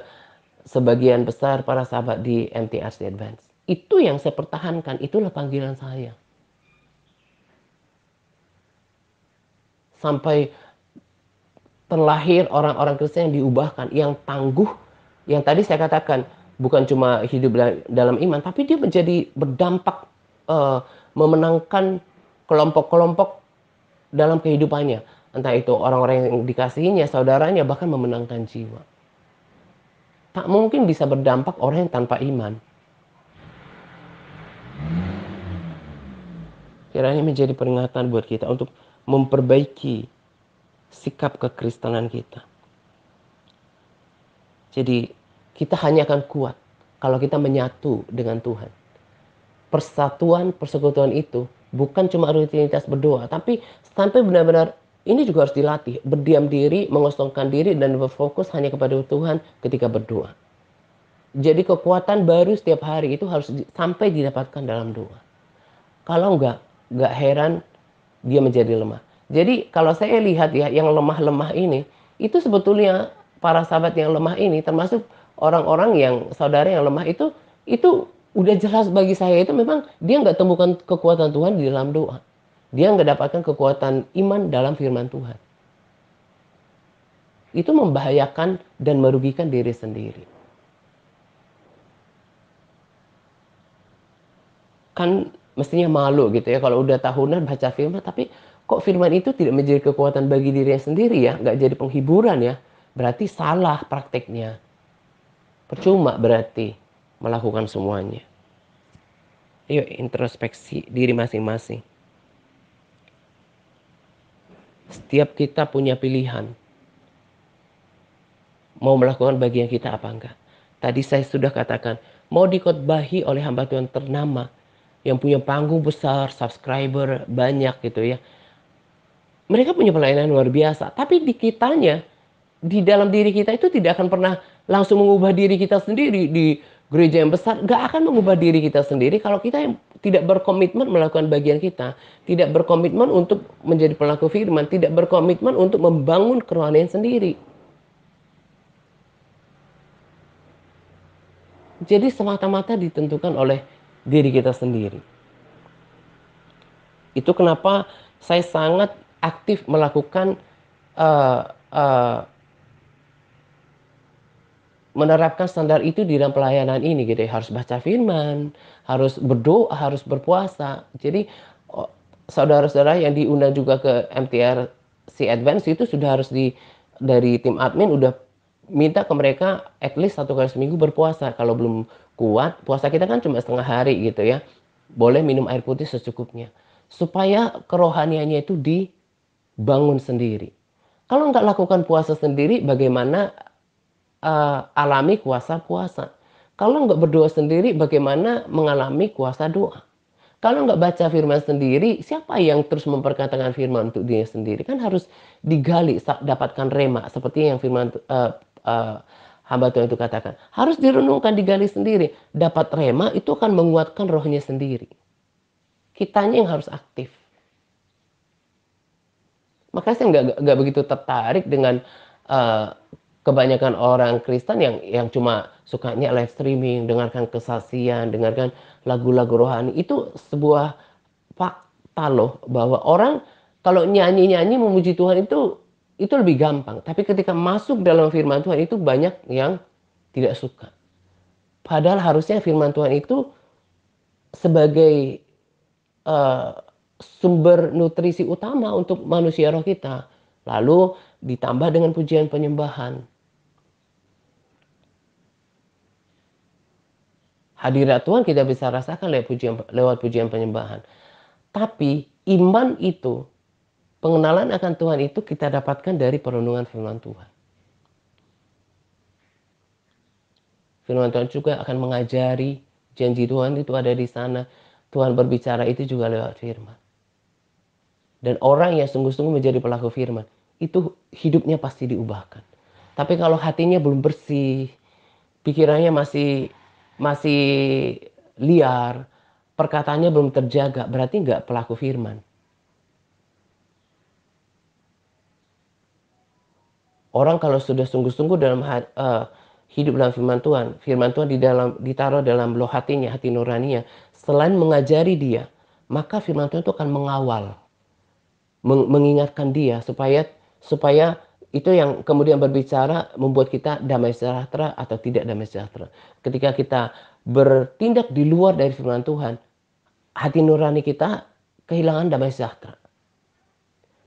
sebagian besar para sahabat di MTRC Advance. Itu yang saya pertahankan, itulah panggilan saya. Sampai terlahir orang-orang Kristen yang diubahkan, yang tangguh, yang tadi saya katakan bukan cuma hidup dalam iman, tapi dia menjadi berdampak, memenangkan kelompok-kelompok dalam kehidupannya. Entah itu orang-orang yang dikasihinya, saudaranya, bahkan memenangkan jiwa. Tak mungkin bisa berdampak orang yang tanpa iman. Kiranya menjadi peringatan buat kita untuk memperbaiki sikap kekristenan kita. Jadi kita hanya akan kuat kalau kita menyatu dengan Tuhan. Persatuan, persekutuan itu bukan cuma rutinitas berdoa, tapi sampai benar-benar ini juga harus dilatih. Berdiam diri, mengosongkan diri, dan berfokus hanya kepada Tuhan ketika berdoa. Jadi kekuatan baru setiap hari itu harus sampai didapatkan dalam doa. Kalau nggak heran dia menjadi lemah. Jadi kalau saya lihat ya, yang lemah-lemah ini, itu sebetulnya para sahabat yang lemah ini, termasuk orang-orang yang saudara yang lemah itu udah jelas bagi saya, itu memang dia nggak temukan kekuatan Tuhan di dalam doa. Dia nggak dapatkan kekuatan iman dalam firman Tuhan. itu membahayakan dan merugikan diri sendiri. Kan mestinya malu gitu ya kalau udah tahunan baca firman, tapi kok firman itu tidak menjadi kekuatan bagi dirinya sendiri ya, nggak jadi penghiburan ya, berarti salah prakteknya. Percuma berarti melakukan semuanya. Ayo introspeksi diri masing-masing. Setiap kita punya pilihan. Mau melakukan bagian kita apa enggak. Tadi saya sudah katakan, mau dikhotbahi oleh hamba Tuhan ternama, yang punya panggung besar, subscriber banyak gitu ya. Mereka punya pelayanan luar biasa, tapi di kitanya, di dalam diri kita itu tidak akan pernah langsung mengubah diri kita sendiri di gereja yang besar. Gak akan mengubah diri kita sendiri kalau kita yang tidak berkomitmen melakukan bagian kita. Tidak berkomitmen untuk menjadi pelaku firman. Tidak berkomitmen untuk membangun kerohanian sendiri. Jadi semata-mata ditentukan oleh diri kita sendiri. Itu kenapa saya sangat aktif melakukan uh, uh, menerapkan standar itu di dalam pelayanan ini gitu ya. Harus baca firman, harus berdoa, harus berpuasa. Jadi saudara-saudara yang diundang juga ke MTRC Advance itu sudah harus dari tim admin udah minta ke mereka at least 1 kali seminggu berpuasa. Kalau belum kuat, puasa kita kan cuma setengah hari gitu ya. Boleh minum air putih secukupnya. Supaya kerohaniannya itu dibangun sendiri. Kalau nggak lakukan puasa sendiri, bagaimana alami kuasa puasa? Kalau nggak berdoa sendiri, bagaimana mengalami kuasa doa? Kalau nggak baca firman sendiri, siapa yang terus memperkatakan firman untuk dirinya sendiri? Kan harus digali, dapatkan rema. Seperti yang firman hamba Tuhan itu katakan. Harus direnungkan, digali sendiri. Dapat rema itu akan menguatkan rohnya sendiri. Kitanya yang harus aktif. Makanya saya nggak begitu tertarik dengan kebanyakan orang Kristen yang cuma sukanya live streaming, dengarkan kesaksian, dengarkan lagu-lagu rohani. Itu sebuah fakta loh bahwa orang kalau nyanyi-nyanyi memuji Tuhan itu lebih gampang. Tapi ketika masuk dalam firman Tuhan itu banyak yang tidak suka. Padahal harusnya firman Tuhan itu sebagai uh, sumber nutrisi utama untuk manusia roh kita. Lalu ditambah dengan pujian penyembahan. Hadirat Tuhan kita bisa rasakan lewat pujian penyembahan. Tapi iman itu, pengenalan akan Tuhan itu kita dapatkan dari perenungan firman Tuhan. Firman Tuhan juga akan mengajari, janji Tuhan itu ada di sana. Tuhan berbicara itu juga lewat firman. Dan orang yang sungguh-sungguh menjadi pelaku firman, itu hidupnya pasti diubahkan. Tapi kalau hatinya belum bersih, pikirannya masih liar, perkataannya belum terjaga, berarti nggak pelaku firman. Orang kalau sudah sungguh-sungguh dalam hidup dalam firman Tuhan ditaruh dalam loh hatinya, hati nuraninya, selain mengajari dia, maka firman Tuhan itu akan mengawal, mengingatkan dia supaya itu yang kemudian berbicara membuat kita damai sejahtera atau tidak damai sejahtera. Ketika kita bertindak di luar dari firman Tuhan, hati nurani kita kehilangan damai sejahtera.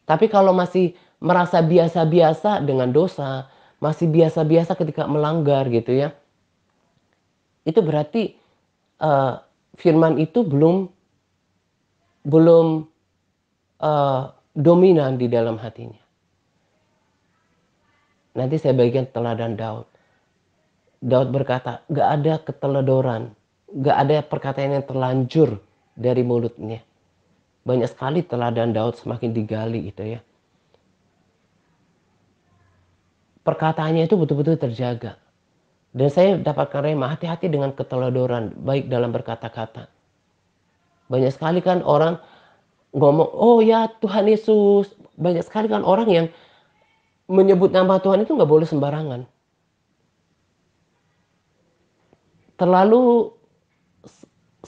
Tapi kalau masih merasa biasa-biasa dengan dosa, masih biasa-biasa ketika melanggar gitu ya, itu berarti uh, firman itu belum dominan di dalam hatinya. Nanti saya bagikan teladan Daud. Daud berkata, gak ada keteledoran, gak ada perkataan yang terlanjur dari mulutnya. Banyak sekali teladan Daud semakin digali itu ya. Perkataannya itu betul-betul terjaga. Dan saya dapatkan rema, hati-hati dengan keteledoran, baik dalam berkata-kata. Banyak sekali kan orang ngomong, oh ya Tuhan Yesus. Banyak sekali kan orang yang menyebut nama Tuhan itu nggak boleh sembarangan. Terlalu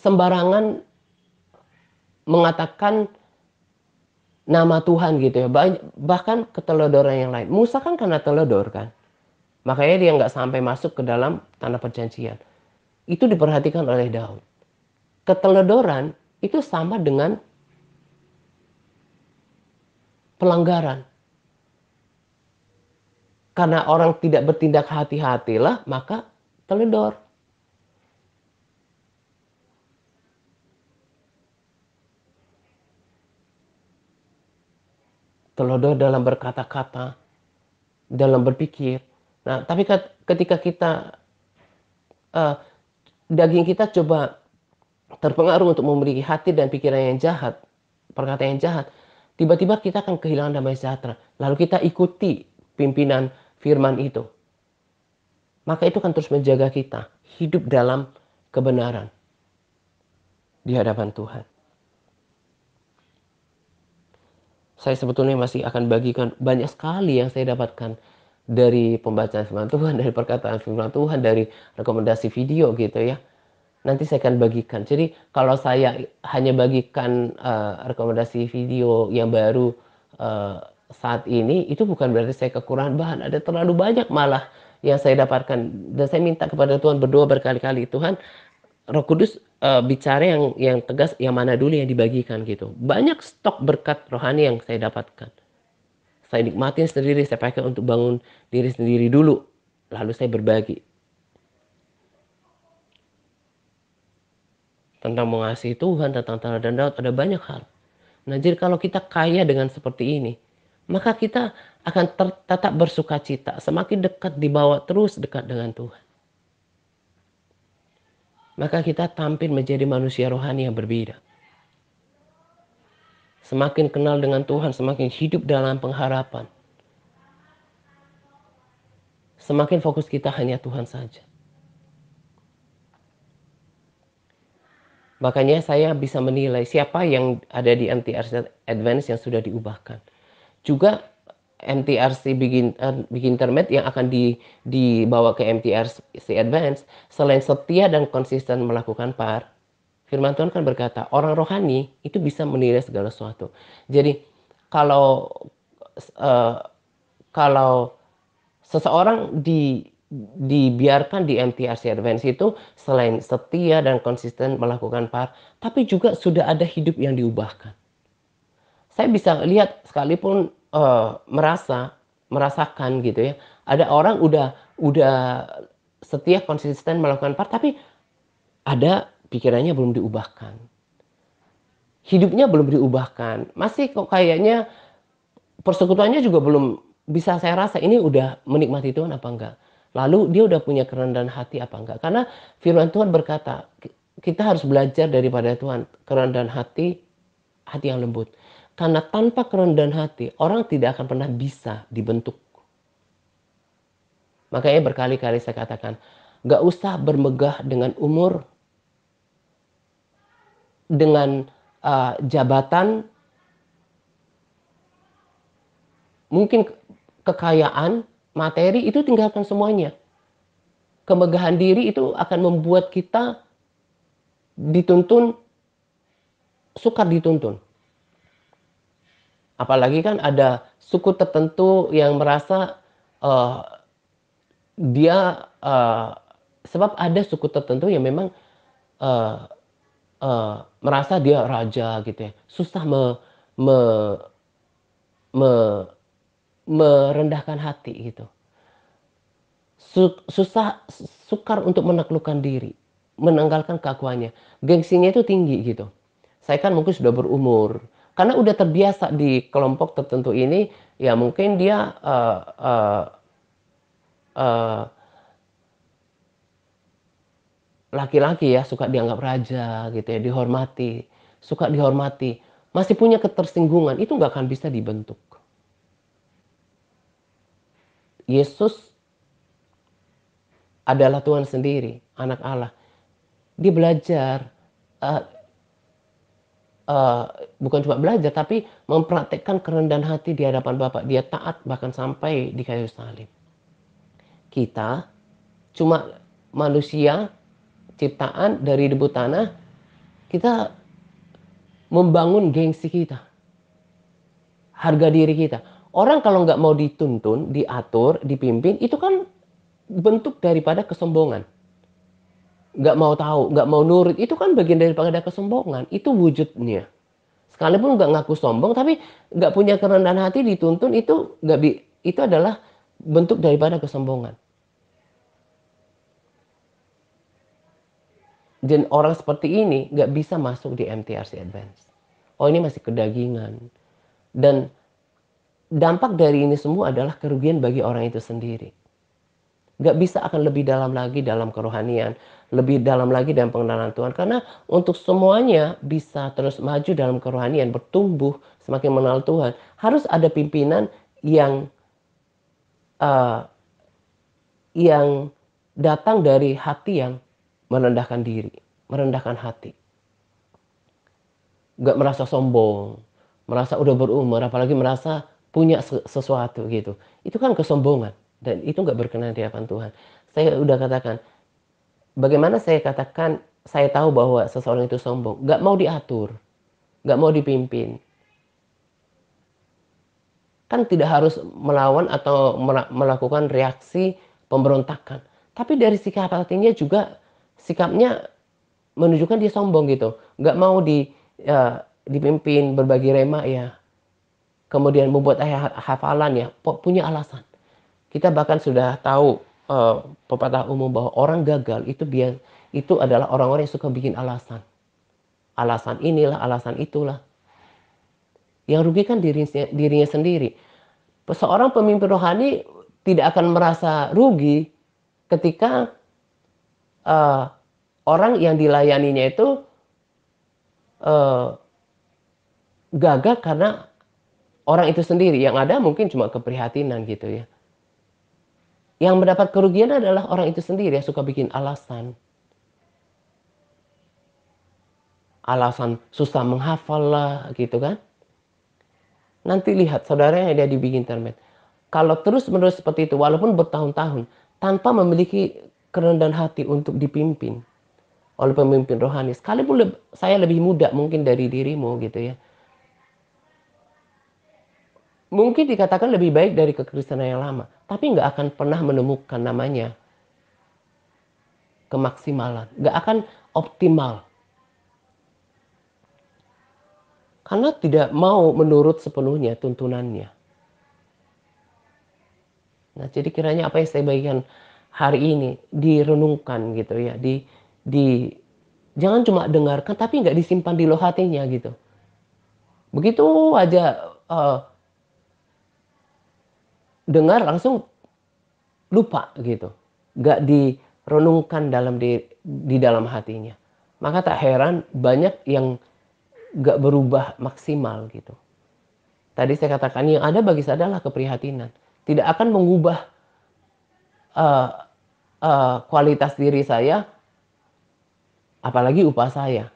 sembarangan mengatakan nama Tuhan gitu ya. Bahkan keteledoran yang lain. Musa kan karena teledor kan. Makanya dia nggak sampai masuk ke dalam tanah perjanjian. Itu diperhatikan oleh Daud. Keteledoran itu sama dengan pelanggaran. Karena orang tidak bertindak hati-hatilah, maka teledor. Teledor dalam berkata-kata, dalam berpikir. Nah, tapi ketika kita uh, daging kita coba terpengaruh untuk memiliki hati dan pikiran yang jahat, perkataan yang jahat, tiba-tiba kita akan kehilangan damai sejahtera. Lalu kita ikuti pimpinan firman itu. Maka itu akan terus menjaga kita hidup dalam kebenaran di hadapan Tuhan. Saya sebetulnya masih akan bagikan banyak sekali yang saya dapatkan dari pembacaan firman Tuhan, dari perkataan firman Tuhan, dari rekomendasi video gitu ya. Nanti saya akan bagikan. Jadi kalau saya hanya bagikan rekomendasi video yang baru saat ini, itu bukan berarti saya kekurangan bahan. Ada terlalu banyak malah yang saya dapatkan. Dan saya minta kepada Tuhan, berdoa berkali-kali, Tuhan, Roh Kudus bicara yang tegas, yang mana dulu yang dibagikan gitu. Banyak stok berkat rohani yang saya dapatkan. Saya nikmatin sendiri, saya pakai untuk bangun diri sendiri dulu. Lalu saya berbagi. Tentang mengasihi Tuhan, tentang teladan Daud, ada banyak hal. Nah, jadi kalau kita kaya dengan seperti ini, maka kita akan tetap bersuka cita. Semakin dekat dibawa terus dekat dengan Tuhan. Maka kita tampil menjadi manusia rohani yang berbeda. Semakin kenal dengan Tuhan, semakin hidup dalam pengharapan. Semakin fokus kita hanya Tuhan saja. Makanya saya bisa menilai siapa yang ada di MTRC Advance yang sudah diubahkan. Juga MTRC Intermediate yang akan dibawa ke MTRC Advance, selain setia dan konsisten melakukan PAR, firman Tuhan kan berkata, orang rohani itu bisa menilai segala sesuatu. Jadi kalau seseorang dibiarkan di MTRC Advance itu selain setia dan konsisten melakukan PAR, tapi juga sudah ada hidup yang diubahkan. Saya bisa lihat sekalipun merasakan gitu ya, ada orang udah setia konsisten melakukan PAR, tapi ada pikirannya belum diubahkan. Hidupnya belum diubahkan. Masih kok kayaknya persekutuannya juga belum bisa saya rasa ini udah menikmati Tuhan apa enggak. Lalu dia udah punya kerendahan hati apa enggak. Karena firman Tuhan berkata, kita harus belajar daripada Tuhan. Kerendahan hati, hati yang lembut. Karena tanpa kerendahan hati, orang tidak akan pernah bisa dibentuk. Makanya berkali-kali saya katakan, gak usah bermegah dengan umur, dengan jabatan, mungkin kekayaan, materi, itu tinggalkan semuanya. Kemegahan diri itu akan membuat kita dituntun, sukar dituntun. Apalagi kan ada suku tertentu yang merasa dia sebab ada suku tertentu yang memang merasa dia raja gitu ya, susah merendahkan hati gitu, sukar untuk menaklukkan diri, menanggalkan keakuannya, gengsinya itu tinggi gitu. Saya kan mungkin sudah berumur, karena udah terbiasa di kelompok tertentu ini, ya mungkin dia laki-laki ya, suka dianggap raja gitu ya, dihormati, suka dihormati, masih punya ketersinggungan, itu nggak akan bisa dibentuk. Yesus adalah Tuhan sendiri, anak Allah. Dia belajar, bukan cuma belajar, tapi mempraktekkan kerendahan hati di hadapan Bapa. Dia taat bahkan sampai di kayu salib. Kita cuma manusia, ciptaan dari debu tanah, kita membangun gengsi kita. harga diri kita. Orang kalau nggak mau dituntun, diatur, dipimpin, itu kan bentuk daripada kesombongan. Nggak mau tahu, nggak mau nurut, itu kan bagian daripada kesombongan. Itu wujudnya. Sekalipun nggak ngaku sombong, tapi nggak punya kerendahan hati dituntun, itu itu adalah bentuk daripada kesombongan. Dan orang seperti ini nggak bisa masuk di MTRC Advance. Oh, ini masih kedagingan. Dan dampak dari ini semua adalah kerugian bagi orang itu sendiri. Gak bisa akan lebih dalam lagi dalam kerohanian, lebih dalam lagi dalam pengenalan Tuhan. Karena untuk semuanya bisa terus maju dalam kerohanian, bertumbuh, semakin mengenal Tuhan, harus ada pimpinan yang uh, yang datang dari hati yang merendahkan diri, merendahkan hati. Gak merasa sombong, merasa udah berumur, apalagi merasa punya sesuatu gitu. Itu kan kesombongan. Dan itu gak berkenan di hadapan Tuhan. Saya udah katakan, bagaimana saya katakan, saya tahu bahwa seseorang itu sombong. Gak mau diatur, gak mau dipimpin. Kan tidak harus melawan atau melakukan reaksi pemberontakan. Tapi dari sikap hatinya juga, sikapnya menunjukkan dia sombong gitu. Gak mau dipimpin, berbagi rema ya. Kemudian membuat hafalan ya, punya alasan. Kita bahkan sudah tahu pepatah umum bahwa orang gagal itu adalah orang-orang yang suka bikin alasan. Alasan inilah, alasan itulah. Yang rugi kan dirinya sendiri. Seorang pemimpin rohani tidak akan merasa rugi ketika orang yang dilayaninya itu gagal karena orang itu sendiri. Yang ada mungkin cuma keprihatinan gitu ya. Yang mendapat kerugian adalah orang itu sendiri yang suka bikin alasan. Alasan susah menghafal lah gitu kan. Nanti lihat saudaranya dia dibikin termet. Kalau terus-menerus seperti itu, walaupun bertahun-tahun, tanpa memiliki kerendahan hati untuk dipimpin oleh pemimpin rohani, sekalipun saya lebih muda mungkin dari dirimu gitu ya. Mungkin dikatakan lebih baik dari kekristenan yang lama, tapi nggak akan pernah menemukan namanya kemaksimalan, nggak akan optimal. Karena tidak mau menurut sepenuhnya tuntunannya. Nah, jadi kiranya apa yang saya bagikan hari ini direnungkan gitu ya, jangan cuma dengarkan tapi nggak disimpan di loh hatinya gitu. Begitu aja dengar langsung lupa gitu, nggak direnungkan di dalam hatinya. Maka tak heran banyak yang nggak berubah maksimal gitu. Tadi saya katakan yang ada bagi saya adalah keprihatinan, tidak akan mengubah kualitas diri saya, apalagi upah saya.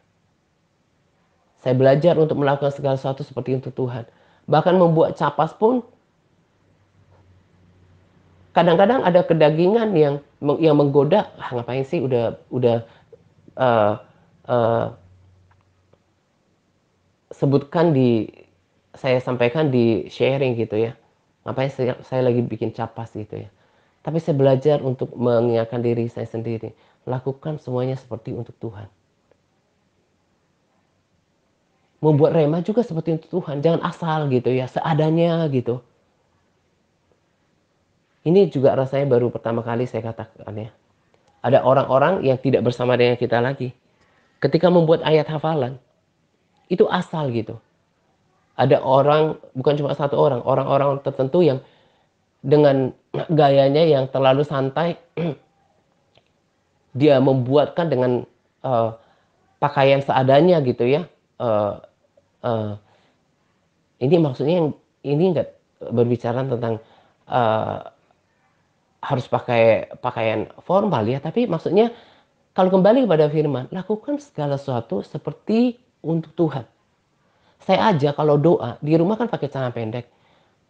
Saya belajar untuk melakukan segala sesuatu seperti untuk Tuhan. Bahkan membuat capas pun kadang-kadang ada kedagingan yang menggoda. Ngapain sih udah uh, uh, sebutkan saya sampaikan di sharing gitu ya. Ngapain saya lagi bikin capas gitu ya. Tapi saya belajar untuk mengingatkan diri saya sendiri. Lakukan semuanya seperti untuk Tuhan. Membuat rema juga seperti untuk Tuhan. Jangan asal gitu ya, seadanya gitu. Ini juga rasanya baru pertama kali saya katakan ya. Ada orang-orang yang tidak bersama dengan kita lagi. Ketika membuat ayat hafalan, itu asal gitu. Ada orang, bukan cuma satu orang, orang-orang tertentu yang dengan gayanya yang terlalu santai, dia membuatkan dengan pakaian seadanya gitu ya. Ini maksudnya ini enggak berbicara tentang harus pakai pakaian formal ya, tapi maksudnya kalau kembali kepada firman, lakukan segala sesuatu seperti untuk Tuhan. Saya aja kalau doa di rumah kan pakai celana pendek,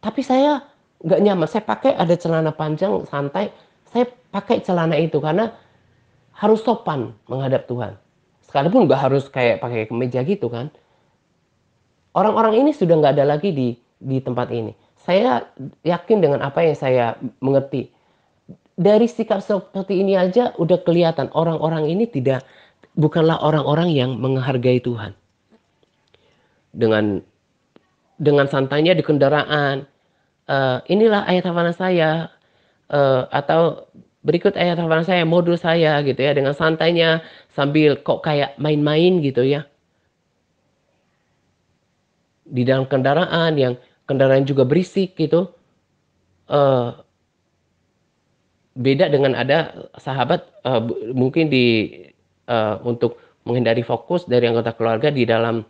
tapi saya nggak nyaman. Saya pakai ada celana panjang santai, saya pakai celana itu karena harus sopan menghadap Tuhan. Sekalipun nggak harus kayak pakai kemeja gitu kan. Orang-orang ini sudah nggak ada lagi di tempat ini. Saya yakin dengan apa yang saya mengerti. Dari sikap seperti ini aja udah kelihatan orang-orang ini bukanlah orang-orang yang menghargai Tuhan. Dengan santainya di kendaraan, inilah ayat hafalan saya, atau berikut ayat hafalan saya, modul saya gitu ya, dengan santainya sambil kok kayak main-main gitu ya. Di dalam kendaraan yang kendaraan juga berisik gitu. Eh, Beda dengan ada sahabat mungkin untuk menghindari fokus dari anggota keluarga di dalam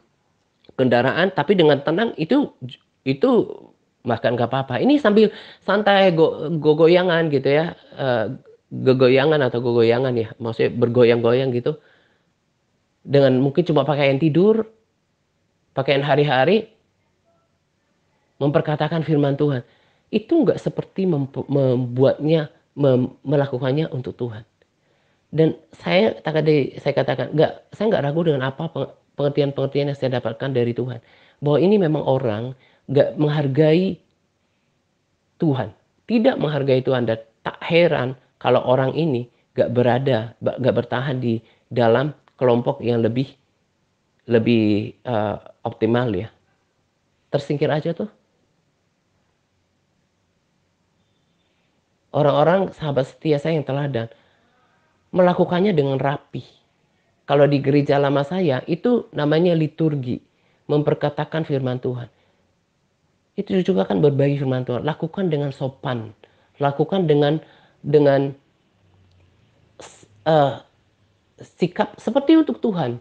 kendaraan, tapi dengan tenang itu bahkan nggak apa-apa. Ini sambil santai goyangan gitu ya, gogoyangan atau gogoyangan ya, maksudnya bergoyang-goyang gitu, dengan mungkin cuma pakaian tidur, pakaian hari-hari, memperkatakan firman Tuhan. Itu nggak seperti membuatnya melakukannya untuk Tuhan. Dan saya katakan saya nggak ragu dengan apa pengertian-pengertian yang saya dapatkan dari Tuhan, bahwa ini memang orang nggak menghargai Tuhan, tidak menghargai Tuhan, dan tak heran kalau orang ini nggak bertahan di dalam kelompok yang lebih lebih optimal ya, tersingkir aja tuh. Orang-orang sahabat setia saya yang teladan melakukannya dengan rapi. Kalau di gereja lama saya itu namanya liturgi, memperkatakan firman Tuhan. Itu juga kan berbagi firman Tuhan. Lakukan dengan sopan, lakukan dengan uh, sikap seperti untuk Tuhan.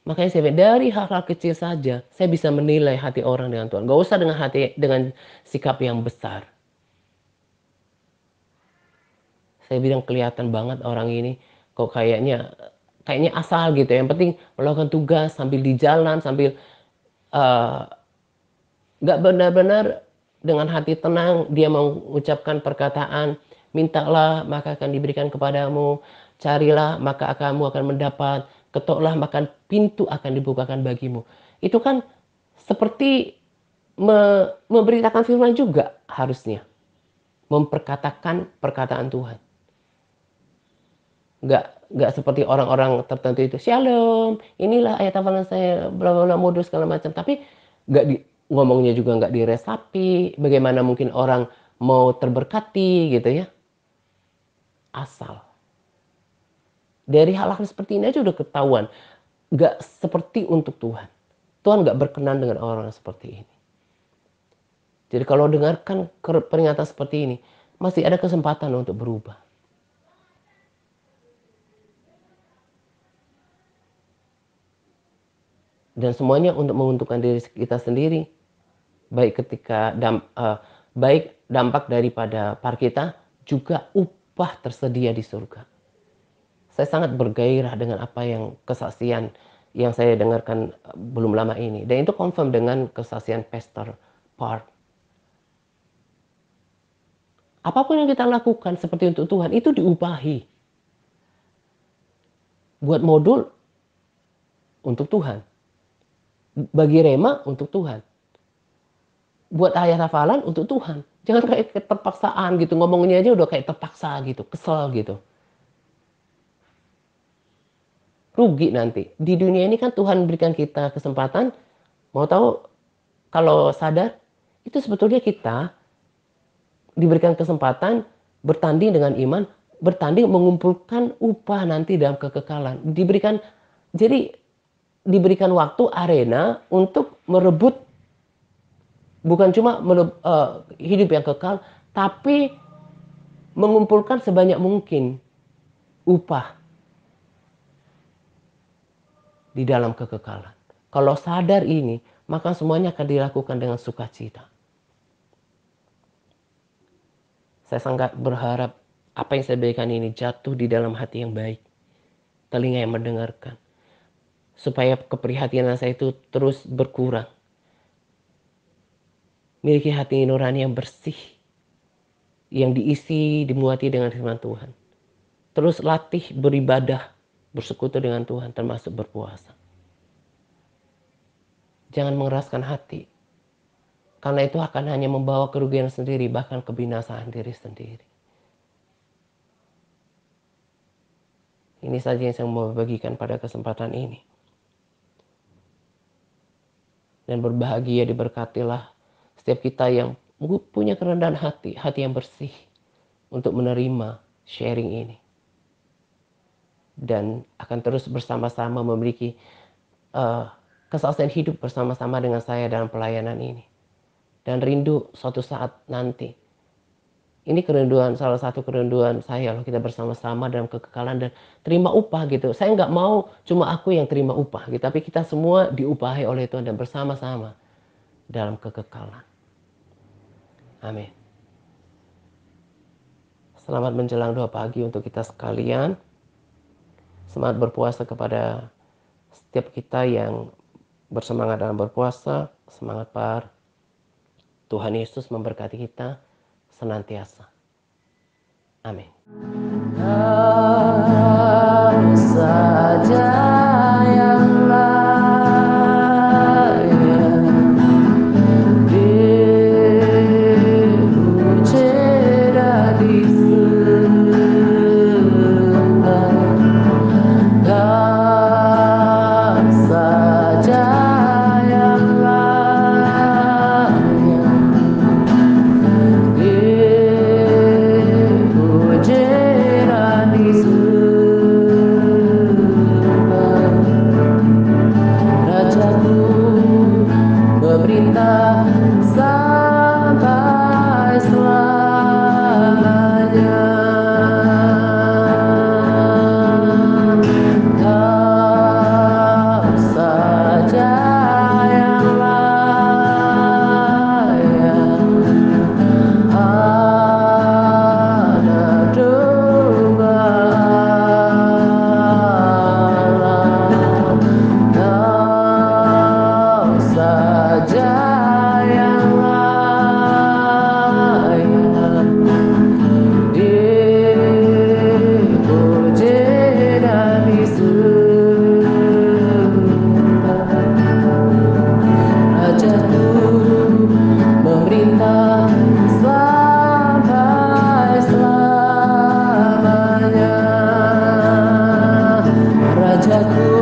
Makanya saya dari hal-hal kecil saja saya bisa menilai hati orang dengan Tuhan. Gak usah dengan sikap yang besar. Saya bilang kelihatan banget orang ini kok kayaknya asal gitu. Yang penting melakukan tugas sambil di jalan, sambil nggak benar-benar dengan hati tenang dia mengucapkan perkataan, mintalah maka akan diberikan kepadamu, carilah maka kamu akan mendapat, ketoklah maka pintu akan dibukakan bagimu. Itu kan seperti memberitakan firman juga harusnya, memperkatakan perkataan Tuhan. Nggak seperti orang-orang tertentu itu, shalom, inilah ayat hafalan saya, bla bla bla, modus segala macam. Tapi ngomongnya juga nggak diresapi. Bagaimana mungkin orang mau terberkati gitu ya? Asal. Dari hal-hal seperti ini aja udah ketahuan. Nggak seperti untuk Tuhan. Tuhan nggak berkenan dengan orang seperti ini. Jadi kalau dengarkan peringatan seperti ini, masih ada kesempatan untuk berubah. Dan semuanya untuk menguntungkan diri kita sendiri. Baik dampak daripada par kita, juga upah tersedia di surga. Saya sangat bergairah dengan apa yang kesaksian yang saya dengarkan belum lama ini. Dan itu confirm dengan kesaksian Pastor Park. Apapun yang kita lakukan seperti untuk Tuhan, itu diupahi. Buat modul, untuk Tuhan. Bagi Rema, untuk Tuhan. Buat ayat hafalan, untuk Tuhan. Jangan kayak terpaksaan gitu. Ngomongnya aja udah kayak terpaksa gitu. Kesel gitu. Rugi nanti. Di dunia ini kan Tuhan berikan kita kesempatan. Mau tahu, kalau sadar, itu sebetulnya kita diberikan kesempatan bertanding dengan iman, bertanding mengumpulkan upah nanti dalam kekekalan. Diberikan waktu, arena untuk merebut, bukan cuma hidup yang kekal, tapi mengumpulkan sebanyak mungkin upah di dalam kekekalan. Kalau sadar ini, maka semuanya akan dilakukan dengan sukacita. Saya sangat berharap apa yang saya berikan ini jatuh di dalam hati yang baik, telinga yang mendengarkan, supaya keprihatinan saya itu terus berkurang. Miliki hati nurani yang bersih, yang dimuati dengan firman Tuhan. Terus latih beribadah, bersekutu dengan Tuhan, termasuk berpuasa. Jangan mengeraskan hati. Karena itu akan hanya membawa kerugian sendiri, bahkan kebinasaan diri sendiri. Ini saja yang saya mau bagikan pada kesempatan ini. Dan berbahagia, diberkatilah setiap kita yang punya kerendahan hati, hati yang bersih untuk menerima sharing ini. Dan akan terus bersama-sama memiliki kesaksian hidup bersama-sama dengan saya dalam pelayanan ini. Dan rindu suatu saat nanti. Ini kerinduan, salah satu kerinduan saya loh, kita bersama-sama dalam kekekalan dan terima upah gitu. Saya nggak mau cuma aku yang terima upah gitu, tapi kita semua diupahi oleh Tuhan dan bersama-sama dalam kekekalan. Amin. Selamat menjelang doa pagi untuk kita sekalian. Semangat berpuasa kepada setiap kita yang bersemangat dalam berpuasa. Semangat par. Tuhan Yesus memberkati kita senantiasa. Amin. Kamu saja yang layak dipuji dan disembah. Kamu saja yang layak dipuji dan disembah. Rajaku memerintah sampai selamanya. Kau saja yang layak anak domba Allah. Kau saja yang layak dipuji dan disembah. Rajaku memerintah sampai selamanya. Rajaku